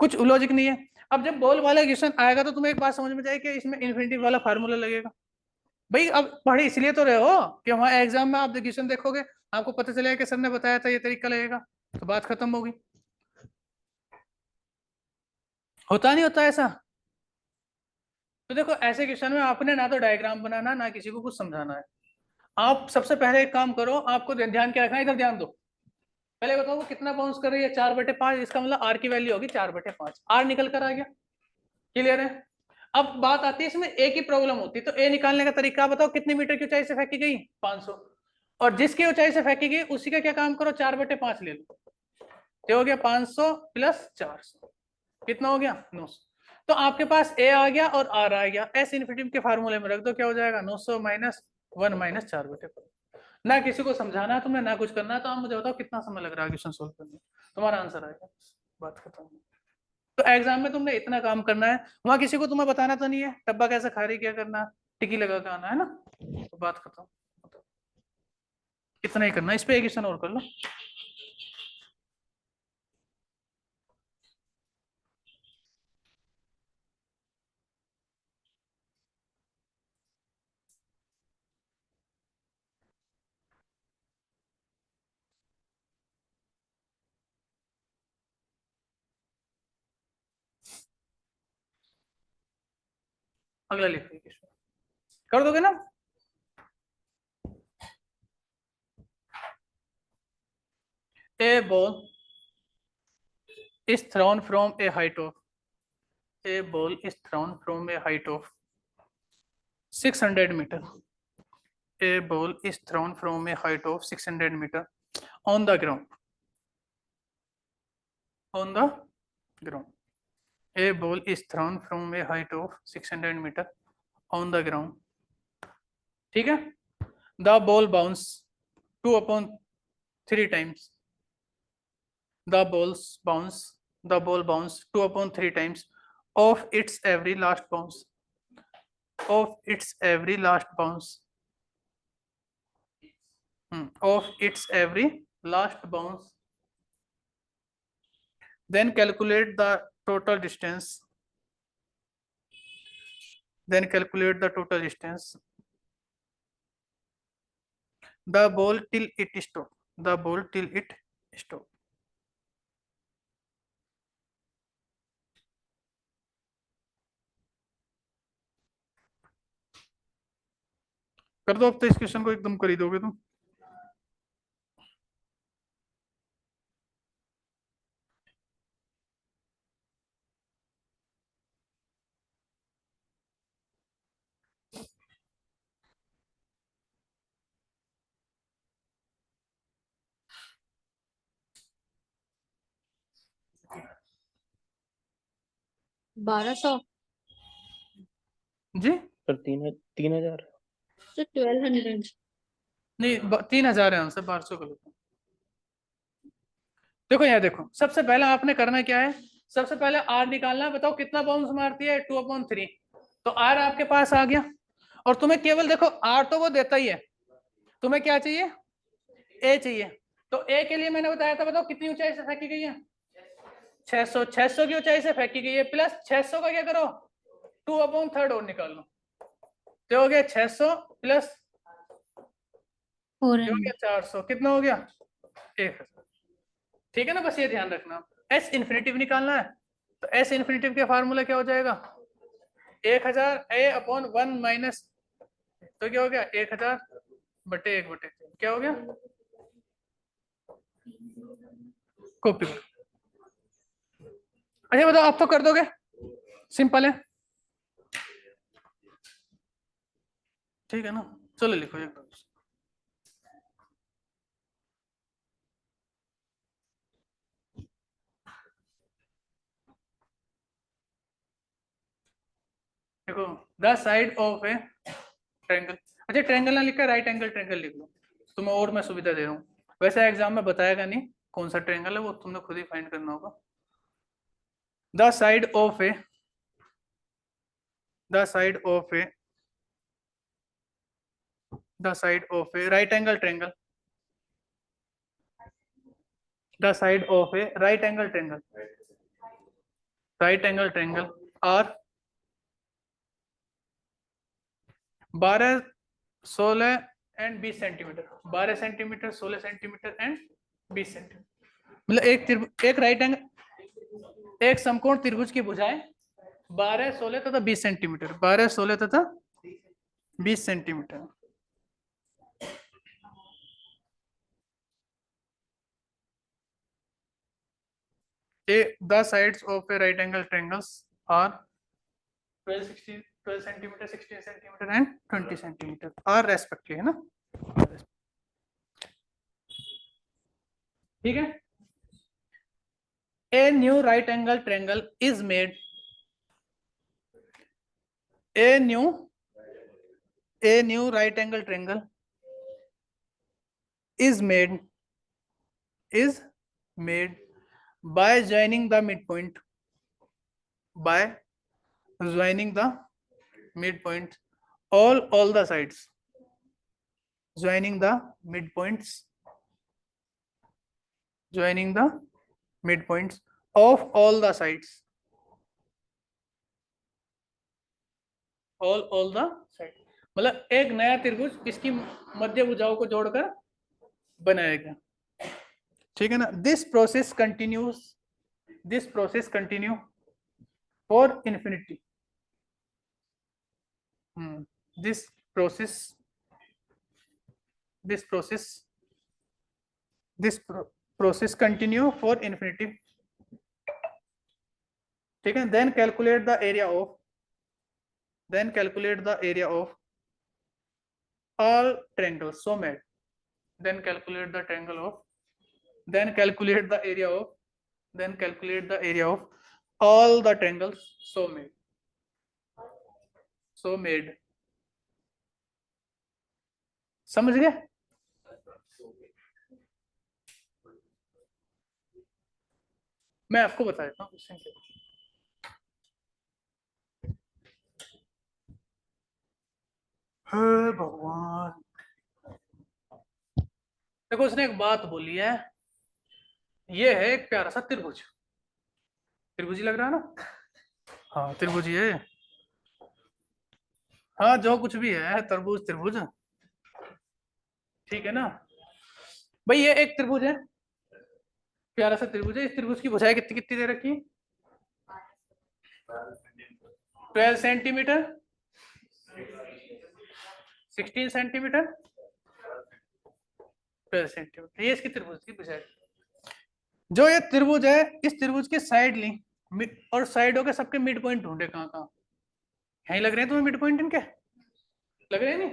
कुछ लॉजिक नहीं है। अब जब बॉल वाला क्वेश्चन आएगा तो तुम्हें एक बात समझ में जाएगी कि इसमें इन्फिनिटी वाला फार्मूला लगेगा। भाई अब पढ़े इसलिए तो रहे हो कि वहां एग्जाम में आप क्वेश्चन देखोगे, आपको पता चलेगा कि सर ने बताया था ये तरीका लगेगा, तो बात खत्म होगी। होता नहीं होता ऐसा। तो देखो ऐसे क्वेश्चन में आपने ना तो डायग्राम बनाना ना किसी को कुछ समझाना है। आप सबसे पहले एक काम करो, आपको ध्यान क्या रखना है, इधर ध्यान दो। पहले बताओ वो कितना बाउंस कर रही है 4/5, इसका मतलब आर की वैल्यू होगी 4/5, आर निकल कर आ गया, क्लियर है। अब बात आती है इसमें ए की प्रॉब्लम होती है, तो ए निकालने का तरीका बताओ, कितने मीटर की ऊंचाई से फेंकी गई 500, और जिसकी ऊंचाई से फेंकी गई उसी का क्या काम करो 4/5 ले लो, ये हो गया 500 प्लस 400, कितना हो गया 900। तो आपके पास ए आ गया और आर आ गया, एस इन्फिनिटी के फार्मूले में रख दो, क्या हो जाएगा 900 माइनस 1 माइनस 4/5। ना किसी को समझाना है तुम्हें ना कुछ करना है, तो आप मुझे बताओ कितना समय लग रहा है क्वेश्चन सोल्व करने में, तुम्हारा आंसर आएगा, बात खत्म। तो एग्जाम में तुमने इतना काम करना है, वहां किसी को तुम्हें बताना तो नहीं है डब्बा कैसे खा रही क्या करना, टिकी लगा के आना है ना, तो बात खत्म। इतना ही करना है, इस पे एक क्वेश्चन और कर लो। अगला लिखो क्वेश्चन, कर दोगे ना। A ball is thrown from a height of a ball is thrown from a height of 600 meter. A ball is thrown from a height of 600 meter on the ground. On the ground. A ball is thrown from a height of 600 meter on the ground. ठीक है? The ball bounce 2/3 times. The ball bounce 2/3 times of its every last bounce. Of its every last bounce. Of its every last bounce. Then calculate the total distance. Then calculate the total distance. The ball till it stop. The ball till it stop. कर दो, अब तो इस question को एकदम कर ही दोगे तुम। बारह सौ जी सर 3,000 तो 1200। नहीं 3,000 है आंसर, 1200 कर लेता हूं। देखो यहाँ देखो, सबसे पहले आपने करना क्या है, सबसे पहले आर निकालना है, बताओ कितना बाउंस मारती है, 2/3। तो आर आपके पास आ गया, और तुम्हें केवल देखो आर तो वो देता ही है, तुम्हें क्या चाहिए, ए चाहिए। तो ए के लिए मैंने बताया था, बताओ कितनी ऊंचाई से फेंकी गई है, 600। 600 की ऊंचाई से फेंकी गई है, प्लस 600 का क्या करो, 2/3 और निकाल लो, तो हो गया 600 प्लस हो 400। गया 400, कितना हो गया 1000। ठीक है ना, बस ये ध्यान रखना। एस इन्फिनेटिव निकालना है, तो एस इन्फिनेटिव के फार्मूला क्या हो जाएगा, 1000 A/1 माइनस, तो क्या हो गया 1000/1/3, क्या हो गया, कॉपी करो। अच्छा बताओ, आप तो कर दोगे, सिंपल है, ठीक है ना, चलो लिखो एक बार। देखो, the side of A triangle, अच्छा ट्रायंगल ना लिखा, राइट एंगल ट्रायंगल लिख लो, तुम्हें और मैं सुविधा दे रहा हूँ। वैसे एग्जाम में बताएगा नहीं कौन सा ट्रायंगल है, वो तुमने खुद ही फाइंड करना होगा। The side of a, the side of a, the side of a right angle triangle, the side of a right angle triangle, right angle triangle are 12, 16 and 20 centimetre, 12 centimetre, 16 centimetre and 20 centimetre, मतलब एक right angle, एक समकोण त्रिभुज की भुजाएं 12, 16 तथा 20 centimetre, 12, 16 तथा 20 centimetre. The sides of a right angle triangles are 12, 16, 12 centimeter, 16 centimeter and 20 centimeter are respectively, है ना, ठीक है। A new right angle triangle is made, a new right angle triangle is made by joining the midpoint, by joining the midpoint all the sides, joining the midpoints, joining the midpoints of all the sides, all the sides, मतलब एक नया त्रिभुज इसकी मध्य भुजाओं को जोड़कर बनाया गया, ठीक है ना। This process continue for infinity, this process continue for infinity, ठीक है। Then calculate the area of all triangles so made, then calculate the area of all the triangles so made, समझ गए। मैं आपको बता देता हूँ, हे भगवान, देखो उसने एक बात बोली है, ये है एक प्यारा सा त्रिभुज, त्रिभुजी लग रहा है ना, हाँ त्रिभुजी है, हाँ जो कुछ भी है तरबूज त्रिभुज, ठीक है ना भाई, ये एक त्रिभुज है, प्यारा सा त्रिभुज है, इस त्रिभुज की भुजाएं कितनी कितनी दे रखी, 12 सेंटीमीटर, 16 सेंटीमीटर, 12 सेंटीमीटर, ये इसकी त्रिभुज की भुजाएं। जो ये त्रिभुज है, इस त्रिभुज के साइड ली और साइडों के सबके मिड पॉइंट ढूंढे, कहाँ कहाँ, यहीं लग रहे हैं तुम्हें मिड पॉइंट इनके, लग रहे हैं नहीं,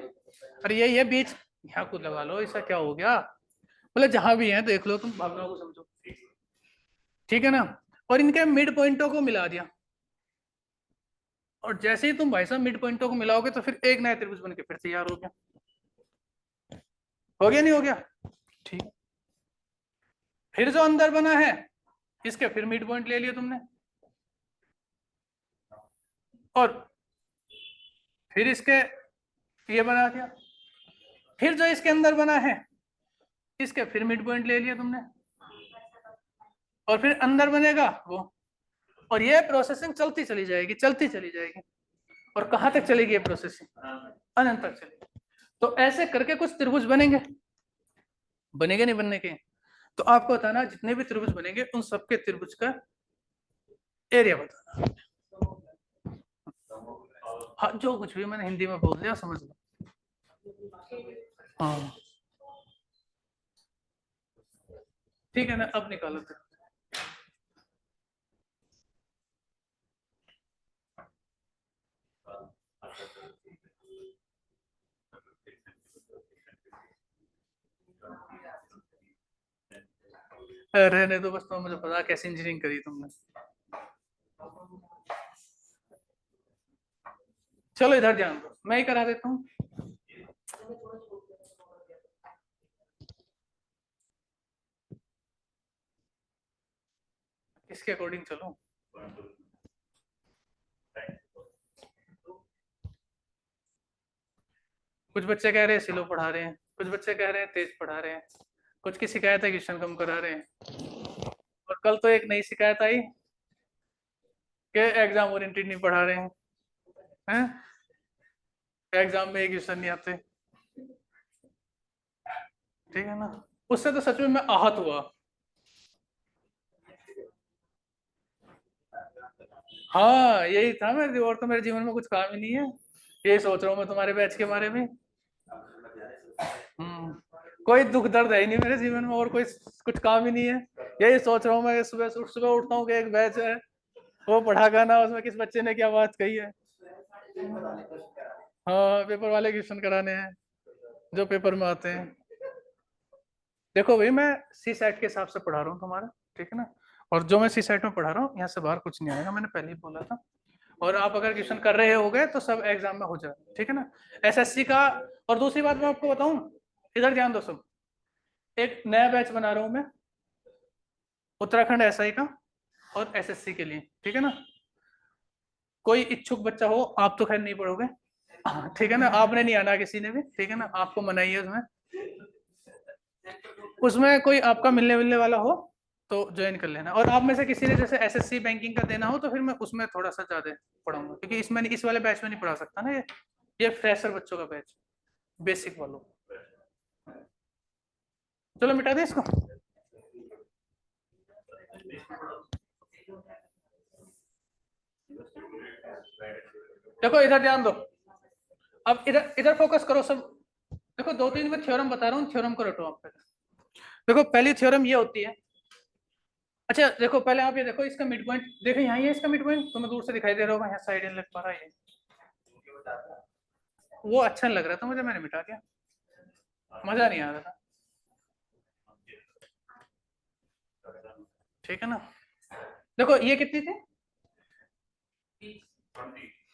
अरे ये बीच यहाँ कुछ लगा लो, ऐसा क्या हो गया, मतलब जहां भी है देख लो तुम, भावनाओं को समझो, ठीक है ना, और इनके मिड पॉइंटों को मिला दिया, और जैसे ही तुम भाई साहब मिड पॉइंटों को मिलाओगे तो फिर एक नया त्रिभुज बन के फिर तैयार हो गया, नहीं हो गया, ठीक। फिर जो अंदर बना है इसके फिर मिड पॉइंट ले लिया तुमने, और फिर इसके ये बना दिया, फिर जो इसके अंदर बना है इसके फिर मिड पॉइंट ले लिया तुमने, और फिर अंदर बनेगा वो, और ये प्रोसेसिंग चलती चली जाएगी, चलती चली जाएगी। और कहां तक चलेगी ये प्रोसेसिंग? अनंत तक चलेगी। तो ऐसे करके कुछ त्रिभुज बनेंगे, बनेंगे नहीं बनने के? तो आपको बताना जितने भी त्रिभुज बनेंगे उन सबके त्रिभुज का एरिया बताना। हाँ, जो कुछ भी मैंने हिंदी में बोल दिया समझ लो। हाँ ठीक है ना, अब निकालो त्रिभुज। रहने दो बस, तो मुझे पता कैसी इंजीनियरिंग करी तुमने। चलो इधर ध्यान दो, मैं ही करा देता हूँ। इसके अकॉर्डिंग चलो। कुछ बच्चे कह रहे हैं स्लो पढ़ा रहे हैं, कुछ बच्चे कह रहे हैं तेज पढ़ा रहे हैं, कुछ की शिकायत है क्वेश्चन कम करा रहे हैं, और कल तो एक नई शिकायत आई कि एग्जाम ओरिएंटेड नहीं पढ़ा रहे हैं, एग्जाम में एक क्वेश्चन नहीं आते। ठीक है ना, उससे तो सच में मैं आहत हुआ। हाँ यही था मेरे, और तो मेरे जीवन में कुछ काम ही नहीं है, यही सोच रहा हूँ मैं तुम्हारे बैच के बारे में। कोई दुख दर्द है ही नहीं मेरे जीवन में, और कोई कुछ काम ही नहीं है, यही सोच रहा हूँ मैं। सुबह सुबह उठता हूँ कि एक बैच है, वो पढ़ा गाना, उसमें किस बच्चे ने क्या बात कही है। हाँ पेपर वाले क्वेश्चन कराने हैं जो पेपर में आते हैं। देखो भाई मैं सी सेट के हिसाब से पढ़ा रहा हूँ तुम्हारा, ठीक है ना, और जो मैं सी सेट में पढ़ा रहा हूँ यहाँ से बाहर कुछ नहीं आएगा, मैंने पहले ही बोला था। और आप अगर क्वेश्चन कर रहे होगे तो सब एग्जाम में हो जाए, ठीक है ना, एसएससी का। और दूसरी बात मैं आपको बताऊं, इधर ध्यान दो सब, एक नया बैच बना रहा हूं मैं उत्तराखंड एसआई का और एसएससी के लिए, ठीक है ना। कोई इच्छुक बच्चा हो, आप तो खैर नहीं पढ़ोगे, ठीक है ना, आपने नहीं आना किसी ने भी, ठीक है ना, आपको मनाई है उसमें। उसमें कोई आपका मिलने वाला हो तो ज्वाइन कर लेना। और आप में से किसी ने जैसे एसएससी बैंकिंग का देना हो तो फिर मैं उसमें थोड़ा सा ज्यादा पढ़ाऊंगा, क्योंकि इसमें इस वाले बैच में नहीं पढ़ा सकता ना, ये फ्रेशर बच्चों का बैच, बेसिक वालों। चलो मिटा दे इसको। देखो इधर ध्यान दो, अब इधर इधर फोकस करो सब। देखो दो तीन मैं थ्योरम बता रहा हूँ, थ्योरम को रटो आप पहले। देखो पहली थ्योरम ये होती है, अच्छा देखो पहले आप ये देखो, इसका मिड पॉइंट देखो, यहाँ है इसका मिड पॉइंट, तुम्हें दूर से दिखाई दे रहा होगा, यहाँ साइड लग पा रहा है, वो अच्छा लग रहा था मुझे, मैंने मिटा दिया, मजा नहीं आ रहा था, ठीक है ना। देखो ये कितनी थी,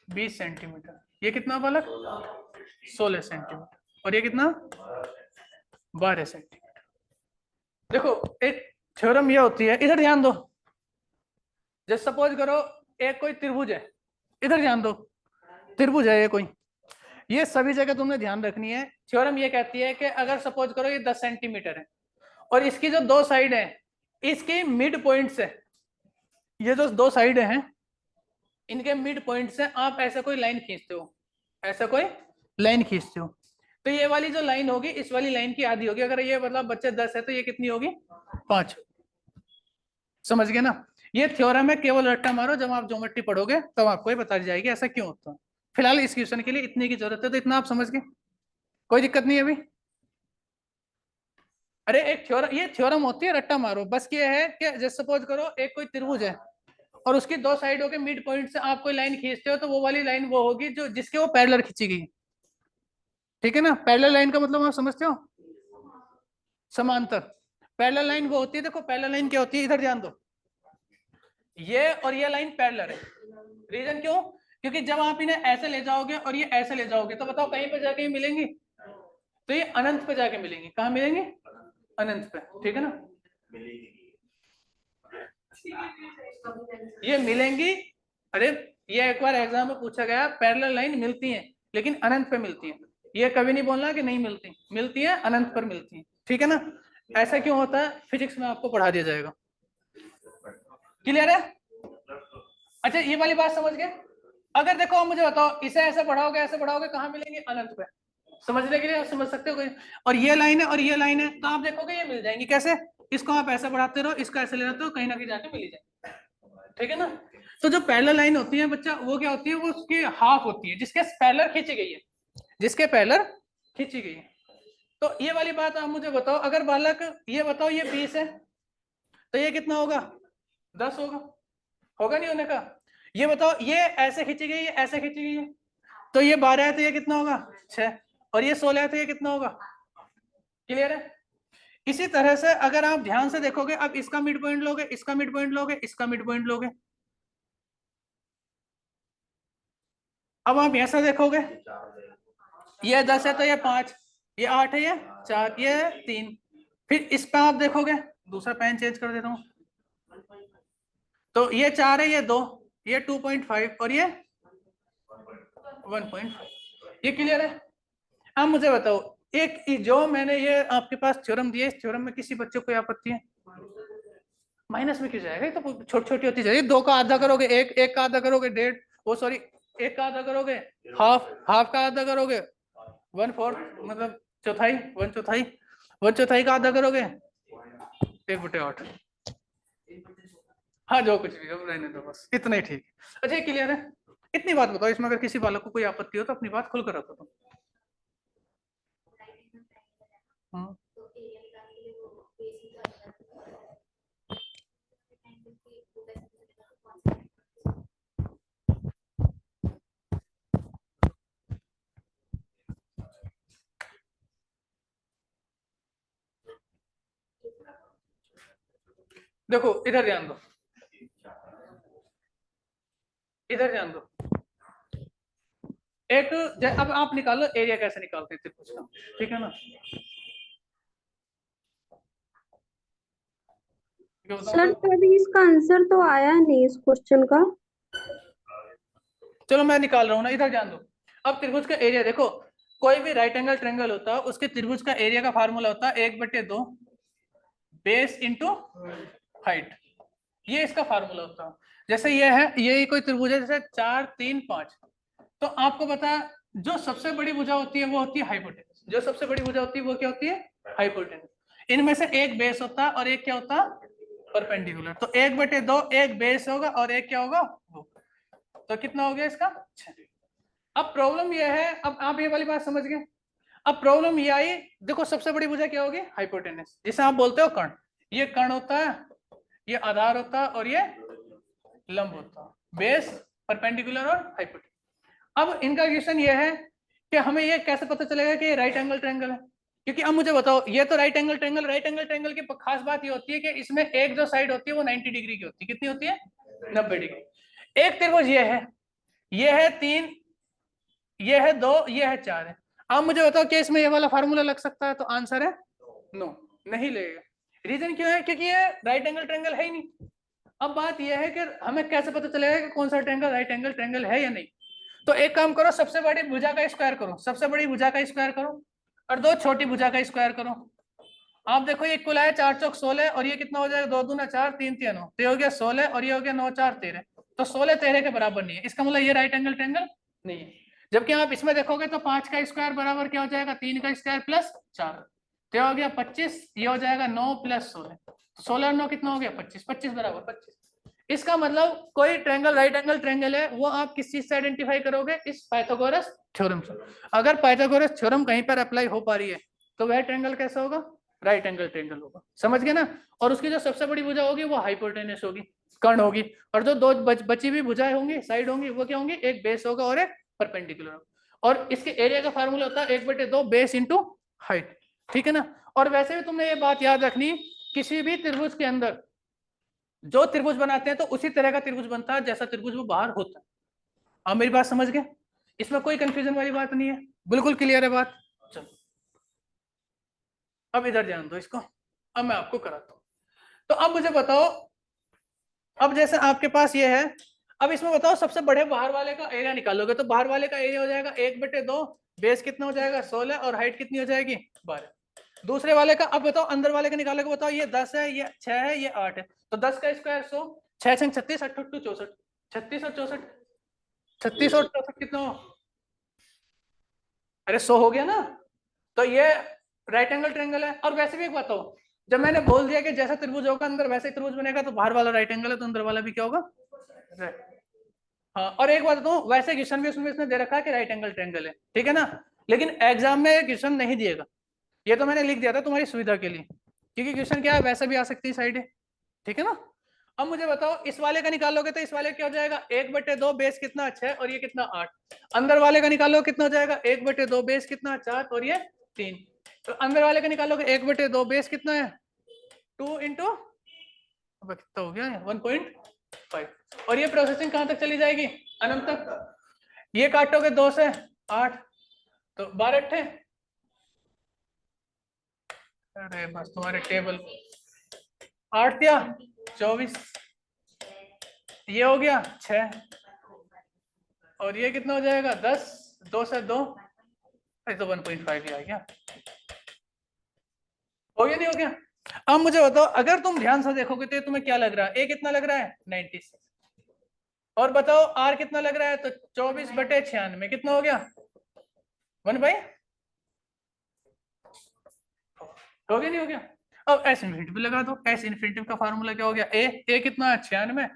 20 सेंटीमीटर, ये कितना बालक 16 सेंटीमीटर, और ये कितना 12 सेंटीमीटर। देखो एक थ्योरम ये होती है, इधर ध्यान दो, जैसे सपोज करो एक कोई त्रिभुज है, इधर ध्यान दो, त्रिभुज है ये कोई, ये सभी जगह तुमने ध्यान रखनी है। थ्योरम ये कहती है कि अगर सपोज करो ये 10 सेंटीमीटर है और इसकी जो दो साइड है, इसकी मिड पॉइंट से, ये जो दो साइड हैं इनके मिड पॉइंट से आप ऐसा कोई लाइन खींचते हो, ऐसा कोई लाइन खींचते हो, तो ये वाली जो लाइन होगी इस वाली लाइन की आधी होगी। अगर ये मतलब बच्चे 10 है तो ये कितनी होगी 5। समझ गए ना, ये थ्योरम है, केवल रट्टा मारो, जब आप ज्योमेट्री पढ़ोगे तब तो आपको ये बता जाएगी ऐसा क्यों होता है। फिलहाल इस क्वेश्चन के लिए इतने की जरूरत है, तो इतना आप समझ गए, कोई दिक्कत नहीं है अभी। अरे एक थ्योरम, ये थ्योरम होती है रट्टा मारो, बस ये है कि जैसे सपोज करो एक कोई त्रिभुज है और उसकी दो साइडों के मिड पॉइंट से आप कोई लाइन खींचते हो, तो वो वाली लाइन वो होगी जो जिसके वो पैरेलल खींची गई, ठीक है ना। पैरेलल लाइन का मतलब आप समझते हो, समांतर। पैरेलल लाइन वो होती है, देखो पैरेलल लाइन क्या होती है, इधर ध्यान दो, ये और ये लाइन पैरेलल है, रीजन क्यों, क्योंकि जब आप इन्हें ऐसे ले जाओगे और ये ऐसे ले जाओगे तो बताओ कहीं पे जाके मिलेंगी, तो ये अनंत पे जाके मिलेंगी, कहाँ मिलेंगी अनंत पे, ठीक है ना, ये मिलेंगी। अरे ये एक बार एग्जाम में पूछा गया, पैरेलल लाइन मिलती है लेकिन अनंत पे मिलती है। ये कभी नहीं बोलना कि नहीं मिलती, मिलती है, अनंत पर मिलती है, ठीक है ना। ऐसा क्यों होता है फिजिक्स में आपको पढ़ा दिया जाएगा। क्लियर है? अच्छा ये वाली बात समझ गए। अगर देखो आप मुझे बताओ, इसे ऐसे बढ़ाओगे ऐसे बढ़ाओगे, कहाँ मिलेंगे? अनंत पे। समझने के लिए आप समझ सकते हो कोई? और ये लाइन है और ये लाइन है, तो आप देखोगे ये मिल जाएंगी कैसे। इसको आप ऐसे बढ़ाते रहो, इसको ऐसे ले जाते हो, कहीं ना कहीं जाके मिल ही जाएंगे, ठीक है ना। तो जो पैरेलल लाइन होती है बच्चा, वो क्या होती है? वो उसकी हाफ होती है जिसके पैरेलल खींची गई है, जिसके पैरेलल खींची गई है। तो ये वाली बात आप मुझे बताओ, अगर बालक ये बताओ ये 20 है तो ये कितना होगा? 10 होगा, होगा नहीं होने का? ये बताओ ये ऐसे खींची गई है, ऐसे खींची गई है, तो ये 12 है तो ये कितना होगा? 6। और ये 16 है तो ये कितना होगा? क्लियर है? इसी तरह से अगर आप ध्यान से देखोगे, अब इसका मिड पॉइंट लोगे, इसका मिड पॉइंट लोगे, इसका मिड पॉइंट लोगे, अब आप ऐसा देखोगे, ये 10 है तो ये 5, ये 8 है, ये 4, ये 3। फिर इस पे आप देखोगे, दूसरा पेन चेंज कर देता हूं, तो ये 4 है, ये 2, ये 2.5 और ये 1.5। ये क्लियर है? अब मुझे बताओ, एक जो मैंने ये आपके पास थ्योरम दिया, इस थ्योरम में किसी बच्चे को कोई आपत्ति है? माइनस में क्यों जाएगा? ये तो छोटी छोटी होती जाएगी। 2 का आधा करोगे 1, 1 का आधा करोगे 1.5, वो सॉरी 1 का आधा करोगे हाफ, हाफ का आधा करोगे 1/4, मतलब चौथाई, 1/4, 1/4 का आधा करोगे 1/8। हाँ जो कुछ भी हो रहने दो, बस इतना ही ठीक है। अच्छा क्लियर है? इतनी बात बताओ, इसमें अगर किसी बालक को कोई आपत्ति हो तो अपनी बात खुल कर रखो तुम। देखो इधर ध्यान दो, इधर ध्यान दो। एक अब आप निकालो एरिया कैसे निकालते हैं त्रिभुज का, ठीक है ना। सर तो अभी इसका आंसर तो आया नहीं इस क्वेश्चन का। चलो मैं निकाल रहा हूँ ना, इधर ध्यान दो। अब त्रिभुज का एरिया देखो, कोई भी राइट एंगल ट्रायंगल होता है उसके त्रिभुज का एरिया का फार्मूला होता है 1/2 बेस इंटू हाइट। ये इसका फार्मूला होता है। जैसे ये है, ये कोई त्रिभुज है जैसे 4 3 5, तो आपको पता है जो सबसे बड़ी भुजा होती है वो होती है हाइपोटेनस। जो सबसे बड़ी भुजा होती है वो क्या होती है? हाइपोटेनस। इनमें से एक बेस होता है और एक क्या होता है? परपेंडिकुलर। तो 1/2 एक बेस होगा और एक क्या होगा? वो। तो कितना हो गया इसका? 6। अब प्रॉब्लम ये है, अब आप ये वाली बात समझ गए। अब प्रॉब्लम ये आई, देखो सबसे बड़ी भुजा क्या होगी? हाइपोटेनस, जिसे आप बोलते हो कर्ण। ये कर्ण होता है, ये आधार होता है और ये लंब होता है। बेस, परपेंडिकुलर और हाइपोटेनस। अब इनका क्वेश्चन ये है कि हमें ये कैसे पता चलेगा कि ये राइट एंगल ट्रायंगल है? क्योंकि अब मुझे बताओ, ये तो right angle triangle, right angle triangle की खास बात ये होती है कि इसमें एक जो साइड होती है वो 90 डिग्री की होती है। कितनी होती है? 90 डिग्री। एक त्रिभुज ये है 3, ये है 2, ये है 4 है। अब मुझे बताओ कि इसमें ये वाला फार्मूला लग सकता है? तो आंसर है नो, नहीं लगेगा। रीजन क्यों है? क्योंकि ये राइट एंगल ट्रायंगल है ही नहीं। अब बात यह है कि हमें कैसे पता चलेगा कि कौन सा ट्रायंगल राइट एंगल ट्रायंगल है या नहीं। तो एक काम करो, सबसे बड़ी भुजा का स्क्वायर करो, सबसे बड़ी भुजा का स्क्वायर करो और 2 छोटी भुजा का स्क्वायर करो। आप देखो ये कुल आया 4 चौक 16 और ये कितना हो जाएगा? 2 दूना 4, 3 3 9, तो ये हो गया 16 और ये हो गया 9 4 13। तो 16 13 के बराबर नहीं है, इसका मतलब ये राइट एंगल ट्रायंगल नहीं है। जबकि आप इसमें देखोगे तो 5 का स्क्वायर बराबर क्या हो जाएगा? 3 का स्क्वायर प्लस 4, तो ये हो गया 25, ये हो जाएगा 9 प्लस 16, 16 और 9 कितना हो गया? 25, 25 बराबर 25। इसका मतलब कोई ट्रायंगल राइट एंगल ट्रायंगल है, वो आप किस चीज से आइडेंटिफाई करोगे? इस पाइथागोरस थ्योरम से। अगर पाइथागोरस थ्योरम कहीं पर अप्लाई हो पा रही है तो वह ट्रायंगल कैसा होगा? राइट एंगल ट्रायंगल होगा। समझ गए ना? और उसकी जो सबसे बड़ी भुजा होगी वो हाइपोटेनस होगी, कर्ण होगी। और जो 2 बची हुई भुजाएं होंगी, साइड होंगी, वो क्या होंगी? एक बेस होगा और एक परपेंडिकुलर। और इसके एरिया का फार्मूला होता है 1/2 बेस इंटू हाइट, ठीक है ना। और वैसे भी तुमने ये बात याद रखनी, किसी भी त्रिभुज के अंदर जो त्रिभुज बनाते हैं तो उसी तरह का त्रिभुज बनता है जैसा त्रिभुज वो बाहर होता है। आप मेरी बात समझ गए? इसमें कोई कंफ्यूजन वाली बात नहीं है, बिल्कुल क्लियर है बात। चलो अब इधर ध्यान दो इसको, अब मैं आपको कराता हूं। तो अब मुझे बताओ, अब जैसे आपके पास ये है, अब इसमें बताओ सबसे बड़े बाहर वाले का एरिया निकालोगे तो बाहर वाले का एरिया हो जाएगा 1/2, बेस कितना हो जाएगा 16 और हाइट कितनी हो जाएगी 12। दूसरे वाले का अब बताओ अंदर वाले का निकालोगे, बताओ ये 10 है, ये 6 है, ये 8 है, तो 10 का स्क्वायर 100, 6 6 36 8 8 64, 36 और 64, 36 और 64 कितना हो, अरे 100 हो गया ना। तो ये राइट एंगल ट्रायंगल है। और वैसे भी एक बताओ, जब मैंने बोल दिया कि जैसा त्रिभुज होगा अंदर वैसे ही त्रिभुज बनेगा, तो बाहर वाला राइट एंगल है तो अंदर वाला भी क्या होगा, हाँ। और एक बात बताऊं, वैसे क्वेश्चन भी उसमें इसने दे रखा है कि राइट एंगल ट्रायंगल है, ठीक है ना, लेकिन एग्जाम में क्वेश्चन नहीं दिएगा, ये तो मैंने लिख दिया था तुम्हारी सुविधा के लिए, क्योंकि क्वेश्चन क्या है वैसा भी आ सकती है साइड, ठीक है ना। अब मुझे बताओ इस वाले का निकालोगे तो इस वाले क्या हो जाएगा 1/2, बेस कितना 6 और ये कितना 8। अंदर वाले का निकालोगे कितना हो जाएगा 1/2, बेस कितना 4 और ये 3। तो अंदर वाले का निकालोगे 1/2, बेस कितना है 2 इंटू कितना हो गया 1.5, और ये प्रोसेसिंग कहां तक चली जाएगी अनंत तक। ये काटोगे 2 से 8 तो 12 थे, अरे बस तुम्हारे टेबल 8 या 24, ये हो गया 6 और ये कितना हो जाएगा 10, 2 से 2, अरे तो 1.5 ही आ गया, हो गया नहीं हो गया। अब मुझे बताओ अगर तुम ध्यान से देखोगे तो तुम्हें क्या लग रहा है, ए कितना लग रहा है 96, और बताओ आर कितना लग रहा है, तो 24/96 कितना हो गया 1/, हो गया नहीं हो गया। अब एस इन्फिनिटिव लगा दो, एस इन्फिनिटिव का फार्मूला क्या हो गया, ए कितना है 96,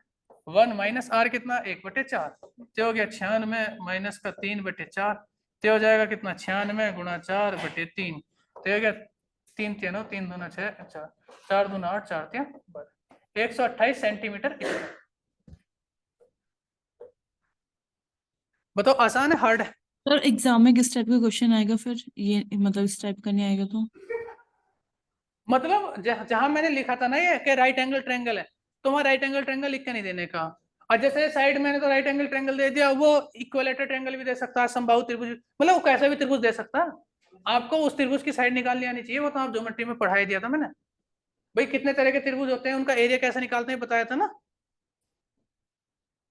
1 माइनस आर कितना 1/4, तो हो गया 96 माइनस का 3/4, तो हो जाएगा कितना 96 गुणा 4/3, तो हो गया 3 3 3 दूना 6, 4 दूना 8, 4 3 128 सेंटीमीटर। बताओ आसान है हार्ड है, सर एग्जाम में किस टाइप का क्वेश्चन आएगा फिर, ये मतलब इस टाइप का नहीं आएगा तो? मतलब जहां मैंने लिखा था ना ये कि राइट एंगल ट्रायंगल है, तो वहां राइट एंगल ट्रायंगल लिख के नहीं देने का, और जैसे साइड मैंने तो राइट एंगल ट्रायंगल दे दिया, वो इक्विलेटरल ट्रायंगल भी दे सकता है, समबाहु त्रिभुज, मतलब वो कैसा भी त्रिभुज दे सकता है, आपको उस त्रिभुज की साइड निकालनी आनी चाहिए, वो तो आप ज्योमेट्री में पढ़ाई दिया था मैंने, भाई कितने तरह के त्रिभुज होते हैं उनका एरिया कैसे निकालते हैं बताया था ना,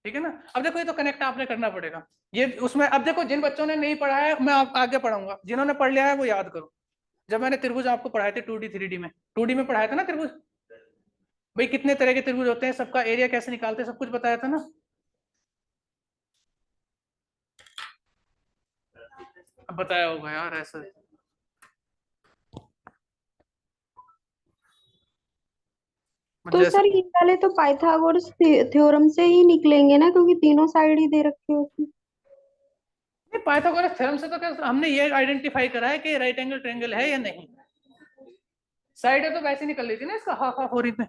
ठीक है ना। अब देखो ये तो कनेक्ट आपने करना पड़ेगा, ये उसमें अब देखो जिन बच्चों ने नहीं पढ़ा है मैं आगे पढ़ाऊंगा, जिन्होंने पढ़ लिया है वो याद करो, जब मैंने त्रिभुज आपको पढ़ाए थे 2D 3D में, 2D में पढ़ाया था ना त्रिभुज, भाई कितने तरह के त्रिभुज होते हैं, सबका एरिया कैसे निकालते हैं, सब कुछ बताया था ना। अब बताया होगा यार ऐसे, तो जैसे सर ये वाले तो पाइथागोरस थ्योरम से ही निकलेंगे ना, क्योंकि तीनों साइड ही दे रखे होते हैं। पाइथागोरस थ्योरम से तो क्या हमने ये आइडेंटिफाई करा है कि राइट एंगल ट्रायंगल है या नहीं, साइड है तो वैसे निकल रही थी ना, इसका हाफ हाफ हो रही थी।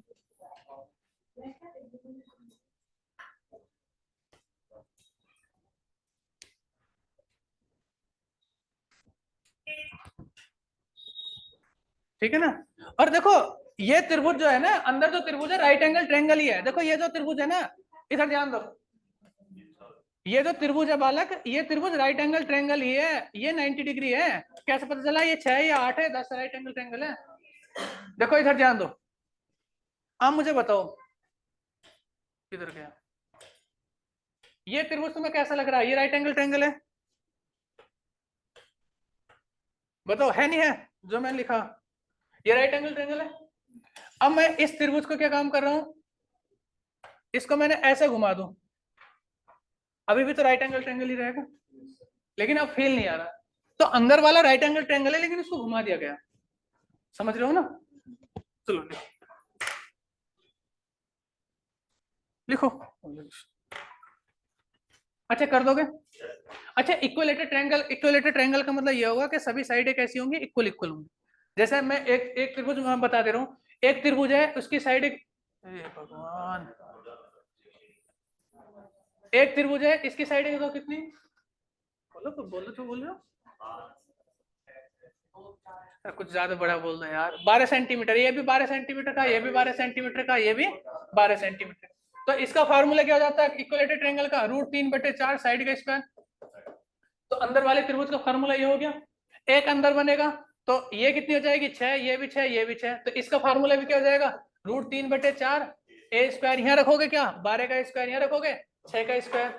ठीक है ना। और देखो ये त्रिभुज जो है ना, अंदर जो त्रिभुज है राइट एंगल ट्रायंगल ही है, देखो ये जो त्रिभुज है ना, इधर ध्यान दो, ये जो त्रिभुज है बालक, ये त्रिभुज राइट एंगल ट्रायंगल ही है, ये 90 डिग्री है, कैसे पता चला, ये 6 या 8 है, 10 राइट एंगल ट्रायंगल है। देखो इधर ध्यान दो, अब मुझे बताओ किधर गया, ये त्रिभुज तुम्हें कैसा लग रहा है, ये राइट एंगल ट्रायंगल है, बताओ है नहीं है, जो मैंने लिखा ये राइट एंगल ट्रायंगल है। अब मैं इस त्रिभुज को क्या काम कर रहा हूं, इसको मैंने ऐसे घुमा दूं, अभी भी तो राइट एंगल ट्रायंगल ही रहेगा, लेकिन अब फील नहीं आ रहा, तो अंदर वाला राइट एंगल ट्रायंगल है लेकिन इसको घुमा दिया गया, समझ रहे हो ना। चलो लिखो, अच्छा कर दोगे। अच्छा इक्विलेटरल ट्रायंगल का मतलब ये होगा कि सभी साइडें कैसी होंगी, इक्वल इक्वल होंगी। जैसे मैं एक त्रिभुज मैं बता दे रहा हूँ, एक त्रिभुज है उसकी साइड भगवान, एक त्रिभुज है इसकी साइड देखो कितनी, बोलो तो बोल रहे हो, कुछ ज्यादा बड़ा बोल रहे यार, 12 सेंटीमीटर, ये भी 12 सेंटीमीटर का, ये भी 12 सेंटीमीटर का, ये भी 12 सेंटीमीटर। तो इसका फार्मूला क्या हो जाता है इक्विलेटरल ट्रायंगल का, √3/4 साइड का स्क्वायर। तो अंदर वाले त्रिभुज का फार्मूला ये हो गया, एक अंदर बनेगा तो ये कितनी हो जाएगी 6, ये भी 6, ये भी 6, तो इसका फार्मूला भी क्या हो जाएगा √3/4 ए स्क्वायर यहाँ रखोगे, क्या 12 का स्क्वायर यहाँ रखोगे, 6 का स्क्वायर,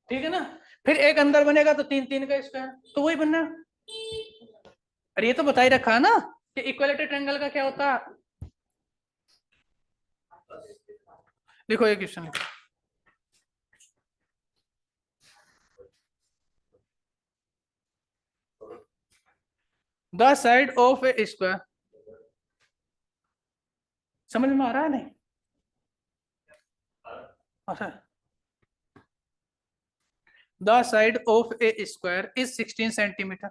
ठीक है ना। फिर एक अंदर बनेगा तो 3 3 का स्क्वायर, तो वही बनना। अरे ये तो बता ही रखा है ना कि इक्वलिटी ट्रायंगल का क्या होता है। देखो ये क्वेश्चन लिखो, the side of a square, समझ में आ रहा है नहीं? अच्छा, the side of a square is 16 centimetre,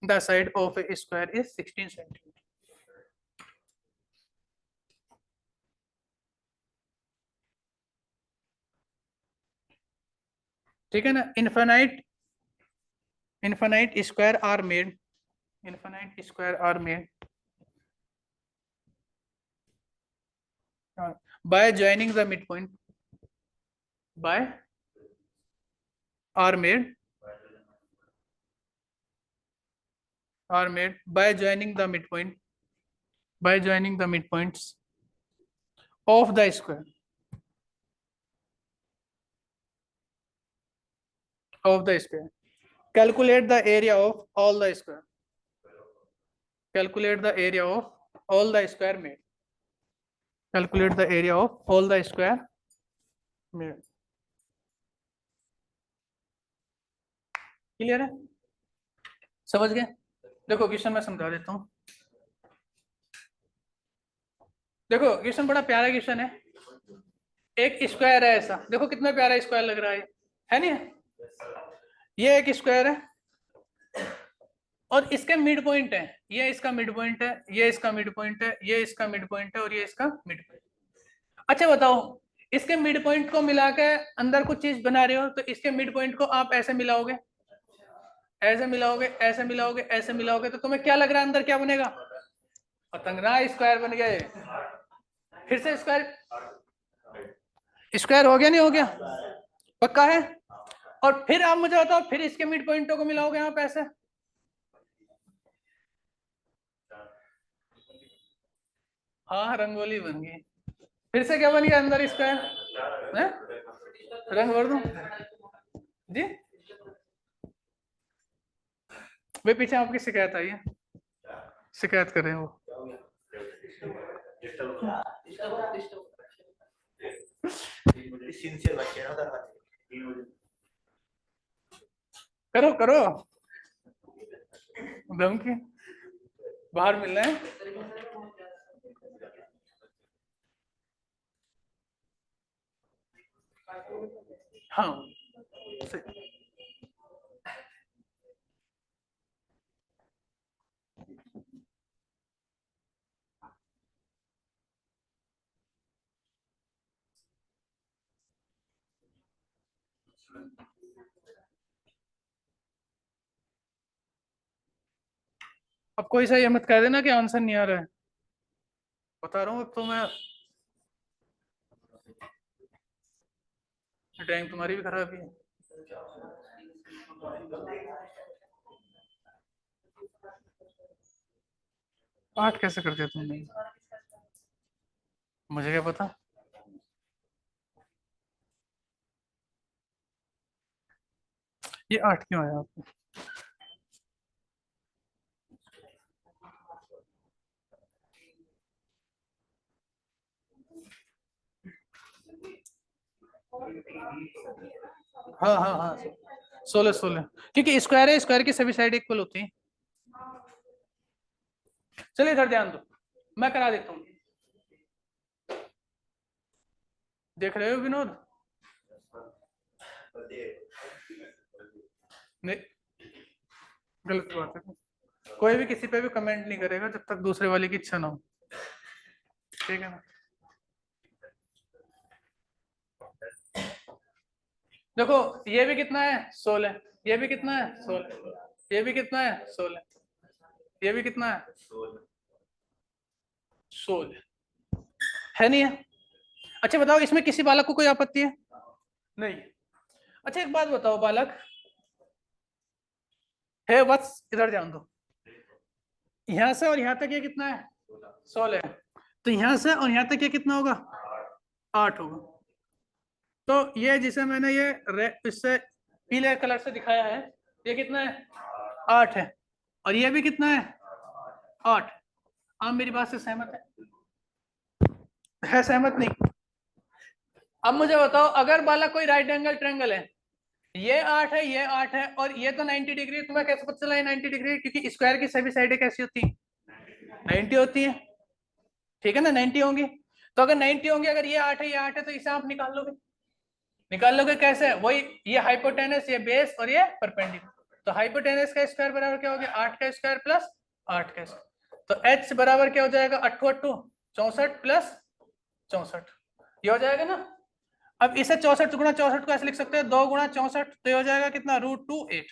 the side of a square is 16 centimetre. ठीक है ना। Infinite square are made, infinite square are made by joining the midpoint, by are made by joining the midpoint, by joining the midpoints of the square, of the square. Calculate the area of all the square, calculate the area of all the square made, calculate the area of all the square made. Clear है, समझ गए? देखो question मैं समझा देता हूँ। देखो question बड़ा प्यारा क्वेश्चन है। एक स्क्वायर है ऐसा, देखो कितना प्यारा स्क्वायर लग रहा है नहीं? ये एक स्क्वायर है और इसके मिड पॉइंट है, ये इसका मिड पॉइंट है, ये इसका मिड पॉइंट है, ये इसका मिड पॉइंट है और ये इसका मिड पॉइंट। अच्छा बताओ, इसके मिड पॉइंट को मिला के अंदर कुछ चीज बना रहे हो, तो इसके मिड पॉइंट को आप ऐसे मिलाओगे, ऐसे मिलाओगे, ऐसे मिलाओगे, ऐसे मिलाओगे, तो तुम्हें क्या लग रहा है अंदर क्या बनेगा? पतंगना स्क्वायर बन गए। फिर से स्क्वायर हो गया, नहीं हो गया? पक्का है? और फिर आप मुझे बताओ, फिर इसके मिड पॉइंटों को मिलाओगे आप ऐसे, हाँ रंगोली बन गई। फिर से क्या बन गया अंदर स्क्वायर? रंग भर दूं जी? वे पीछे आपकी शिकायत आई है, शिकायत कर रहे हैं वो। करो करो, धमकी बाहर मिल रहे हैं। हाँ अब कोई सा ये मत कह देना कि आंसर नहीं आ रहा है, बता रहा हूँ। अब तो मैं ड्राइंग तुम्हारी भी खराब है। आठ कैसे कर दिया तुमने? मुझे क्या पता। ये 8 क्यों आया आपको? हाँ हाँ हाँ 16 क्योंकि स्क्वायर है, स्क्वायर की सभी साइड इक्वल होती हैं। चलिए इधर ध्यान दो, मैं करा देता हूँ। देख रहे हो विनोद? नहीं, गलत बात है। कोई भी किसी पे भी कमेंट नहीं करेगा जब तक दूसरे वाले की इच्छा ना हो, ठीक है ना? देखो ये भी कितना है 16, ये भी कितना है 16, ये भी कितना है 16, ये भी कितना है 16, है नहीं है? अच्छा बताओ, इसमें किसी बालक को कोई आपत्ति है? नहीं। अच्छा एक बात बताओ बालक, है वत्स, इधर ध्यान दो, यहां से और यहां तक ये कितना है 16 है। तो यहां से और यहां तक ये कितना होगा, 8 होगा। तो ये जिसे मैंने ये इससे पीले कलर से दिखाया है, ये कितना है, 8 है, और ये भी कितना है, 8। आप मेरी बात से सहमत है सहमत नहीं? अब मुझे बताओ, अगर वाला कोई राइट एंगल ट्रायंगल है, ये 8 है, ये 8 है, और ये तो 90 डिग्री, तुम्हें कैसे पता चला ये 90 डिग्री? क्योंकि स्क्वायर की सभी साइडें कैसी होती हैं, 90 होती है, ठीक है ना, 90 होंगी। तो अगर 90 होंगी, अगर ये 8 है, ये 8 है, तो इसे आप निकाल लोगे कैसे? वही, ये हाइपोटेनस, ये बेस, और ये परपेंडिकुलर। तो हाइपोटेनस का स्क्वायर बराबर क्या हो गया, 8 का स्क्वायर प्लस 8 का स्क्वायर। तो h बराबर क्या हो जाएगा, 8 8 64 प्लस 64, ये हो जाएगा ना। अब इसे 64 गुणा 64 को ऐसे लिख सकते हैं, 2 गुणा 64, तो ये हो जाएगा कितना, √2 8,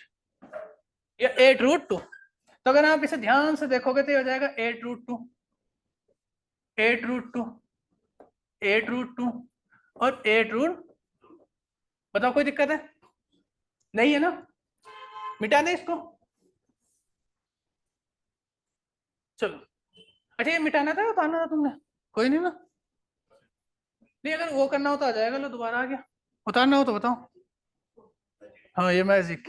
ये 8 √2। तो अगर आप इसे ध्यान से देखोगे तो ये हो जाएगा 8 √2 और 8 बताओ, कोई दिक्कत है? नहीं है ना? मिटा दें इसको, चलो। अच्छा, ये मिटाना था, उतारना था तुमने? कोई नहीं ना, नहीं, अगर वो करना हो तो आ जाएगा। लो, दोबारा आ गया। उतारना हो तो बताओ। हाँ, ये मैजिक।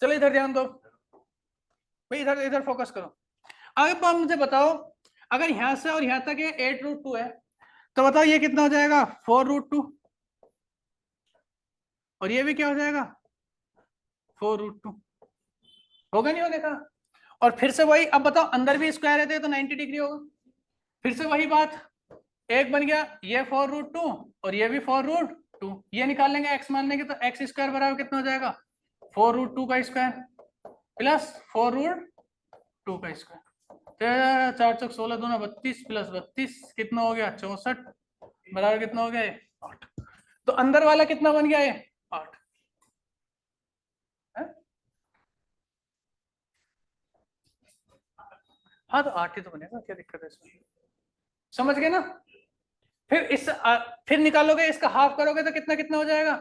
चलो इधर ध्यान दो भाई, इधर इधर फोकस करो। अब आप मुझे बताओ, अगर यहां से और यहां तक ये 8 √2 है, तो बताओ ये कितना हो जाएगा, 4 √2, और ये भी क्या हो जाएगा, 4 √2। होगा नहीं होने का? और फिर से वही, अब बताओ, अंदर भी स्क्वायर रहते तो 90 डिग्री होगा। फिर से वही बात, एक बन गया ये 4 √2 और ये भी 4 √2, ये निकाल लेंगे एक्स मान लेंगे, तो एक्स स्क्वायर बराबर कितना हो जाएगा, 4 √2 का स्क्वायर प्लस 4 √2 का स्क्वायर। 4 चौक 16 दूना 32 प्लस 32 कितना हो गया, 64 बराबर कितना हो गया, 8। तो अंदर वाला कितना बन गया, ये 8 है? हाँ, तो 8 ही तो बनेगा, क्या दिक्कत है इसमें? समझ गए ना? फिर फिर निकालोगे, इसका हाफ करोगे तो कितना कितना हो जाएगा,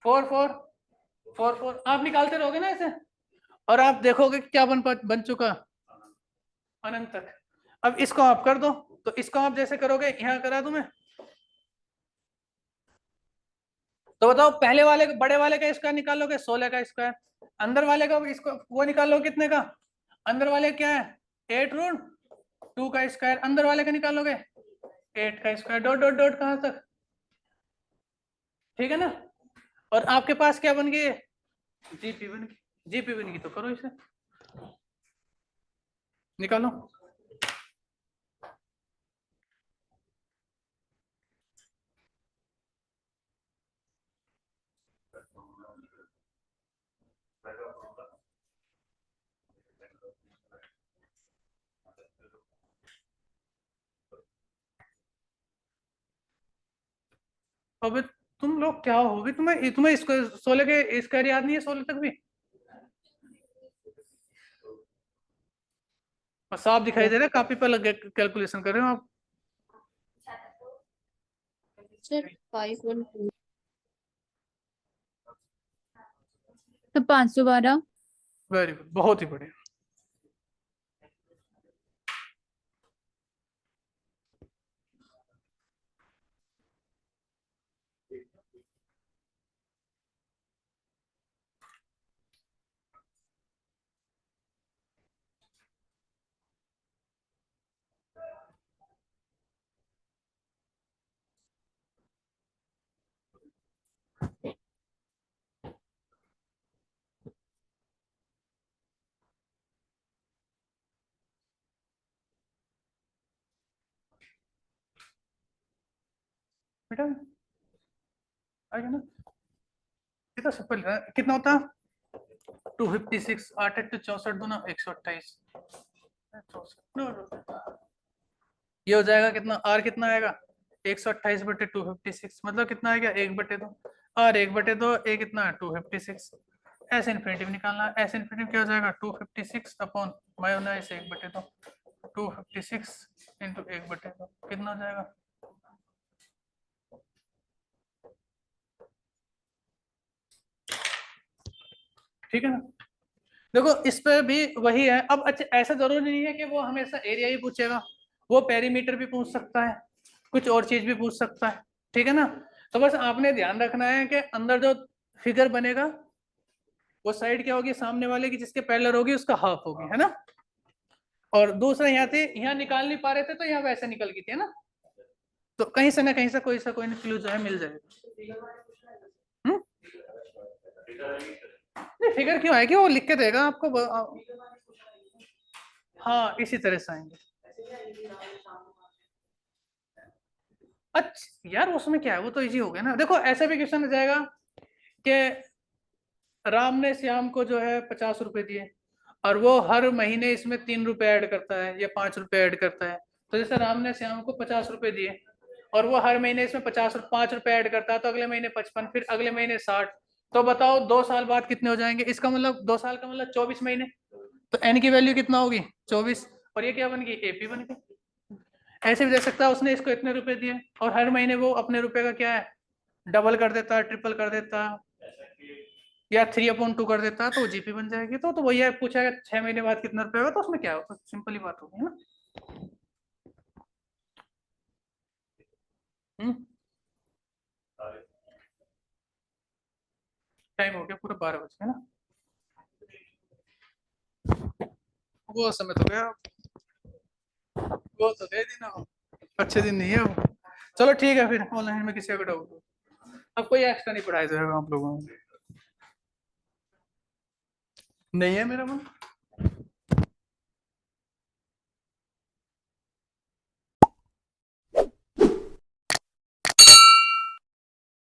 4 4 4 4। आप निकालते रहोगे ना इसे, और आप देखोगे क्या बन चुका, अनंत तक। अब इसको आप कर दो, तो इसको आप जैसे करोगे, यहां करा दूं मैं, तो बताओ, पहले वाले बड़े वाले का स्क्वायर निकालोगे, 16 का स्क्वायर, अंदर वाले का इसको वो निकालो कितने का, अंदर वाले क्या है, 8 √2 का स्क्वायर, अंदर वाले का निकालोगे 8 का स्क्वायर, डॉट डॉट डॉट कहां तक, ठीक है ना? और आपके पास क्या बन गई, जीपी बन गई। जीपी बन गई तो करो इसे, निकालो। अबे तुम लोग क्या हो भी, तुम्हें तुम्हें इसको 16 के स्क्वायर याद नहीं है, 16 तक भी? साफ दिखाई दे रहा है, कॉपी पर लग कैलकुलेशन कर रहे हो आप। सर 512 तो 512। वेरी गुड, बहुत ही बढ़िया। बेटा आ गया ना, ये तो सिंपल है। कितना होता, 256, 8 8 64 दूना 128, ये हो जाएगा कितना, आर कितना आएगा, 128/256, मतलब कितना आएगा, 1/2, और 1/2 ए कितना है, 256। एस इन्फिनिटिव निकालना है, एस इन्फिनिटिव क्या हो जाएगा, 256 अपॉन माइनस 1/2, 256 इंटू 1/2 कितना हो जाएगा, ठीक है ना? देखो इस पे भी वही है। अब अच्छा, ऐसा जरूरी नहीं है कि वो हमेशा एरिया ही पूछेगा, वो पेरीमीटर भी पूछ सकता है, कुछ और चीज भी पूछ सकता है, ठीक है ना। तो बस आपने ध्यान रखना है कि अंदर जो फिगर बनेगा वो साइड क्या होगी, सामने वाले की जिसके पैरेलल होगी उसका हाफ होगी, है ना। और दूसरा यहाँ थे, यहाँ निकाल नहीं पा रहे थे तो यहाँ वैसे निकल गई थी, है ना। तो कहीं से ना कहीं से कोई ना क्लू जो है मिल जाएगा। नहीं फिगर क्यों आएगी, वो लिख के देगा आपको हाँ इसी तरह से आएंगे। अच्छा यार उसमें क्या है, वो तो इजी हो गया ना। देखो ऐसा भी क्वेश्चन आ जाएगा कि राम ने श्याम को जो है 50 रुपए दिए और वो हर महीने इसमें 3 रुपए ऐड करता है या 5 रुपए ऐड करता है। तो जैसे राम ने श्याम को 50 रुपए दिए और वो हर महीने इसमें 5 रुपए ऐड करता है, तो अगले महीने 55, फिर अगले महीने 60। तो बताओ 2 साल बाद कितने हो जाएंगे। इसका मतलब 2 साल का मतलब 24 महीने। तो एन की वैल्यू कितना होगी 24, और ये क्या बन गई एपी बन गई। ऐसे भी दे सकता है उसने इसको इतने रुपए दिए और हर महीने वो अपने रुपए का क्या है डबल कर देता है, ट्रिपल कर देता है, या 3/2 कर देता है, तो जीपी बन जाएगी। तो वही है, पूछा 6 महीने बाद कितना रुपया होगा, तो उसमें क्या होगा, सिंपल ही बात होगी, है ना। टाइम हो गया पूरा 12 बजे, है ना। वो समय तो गया, वो तो दे देना, अच्छे दिन नहीं है वो। चलो ठीक है, फिर ऑनलाइन में किसी का डाउट अब कोई एक्स्ट्रा नहीं पढ़ाया जाएगा आप लोगों को। नहीं है मेरा मन।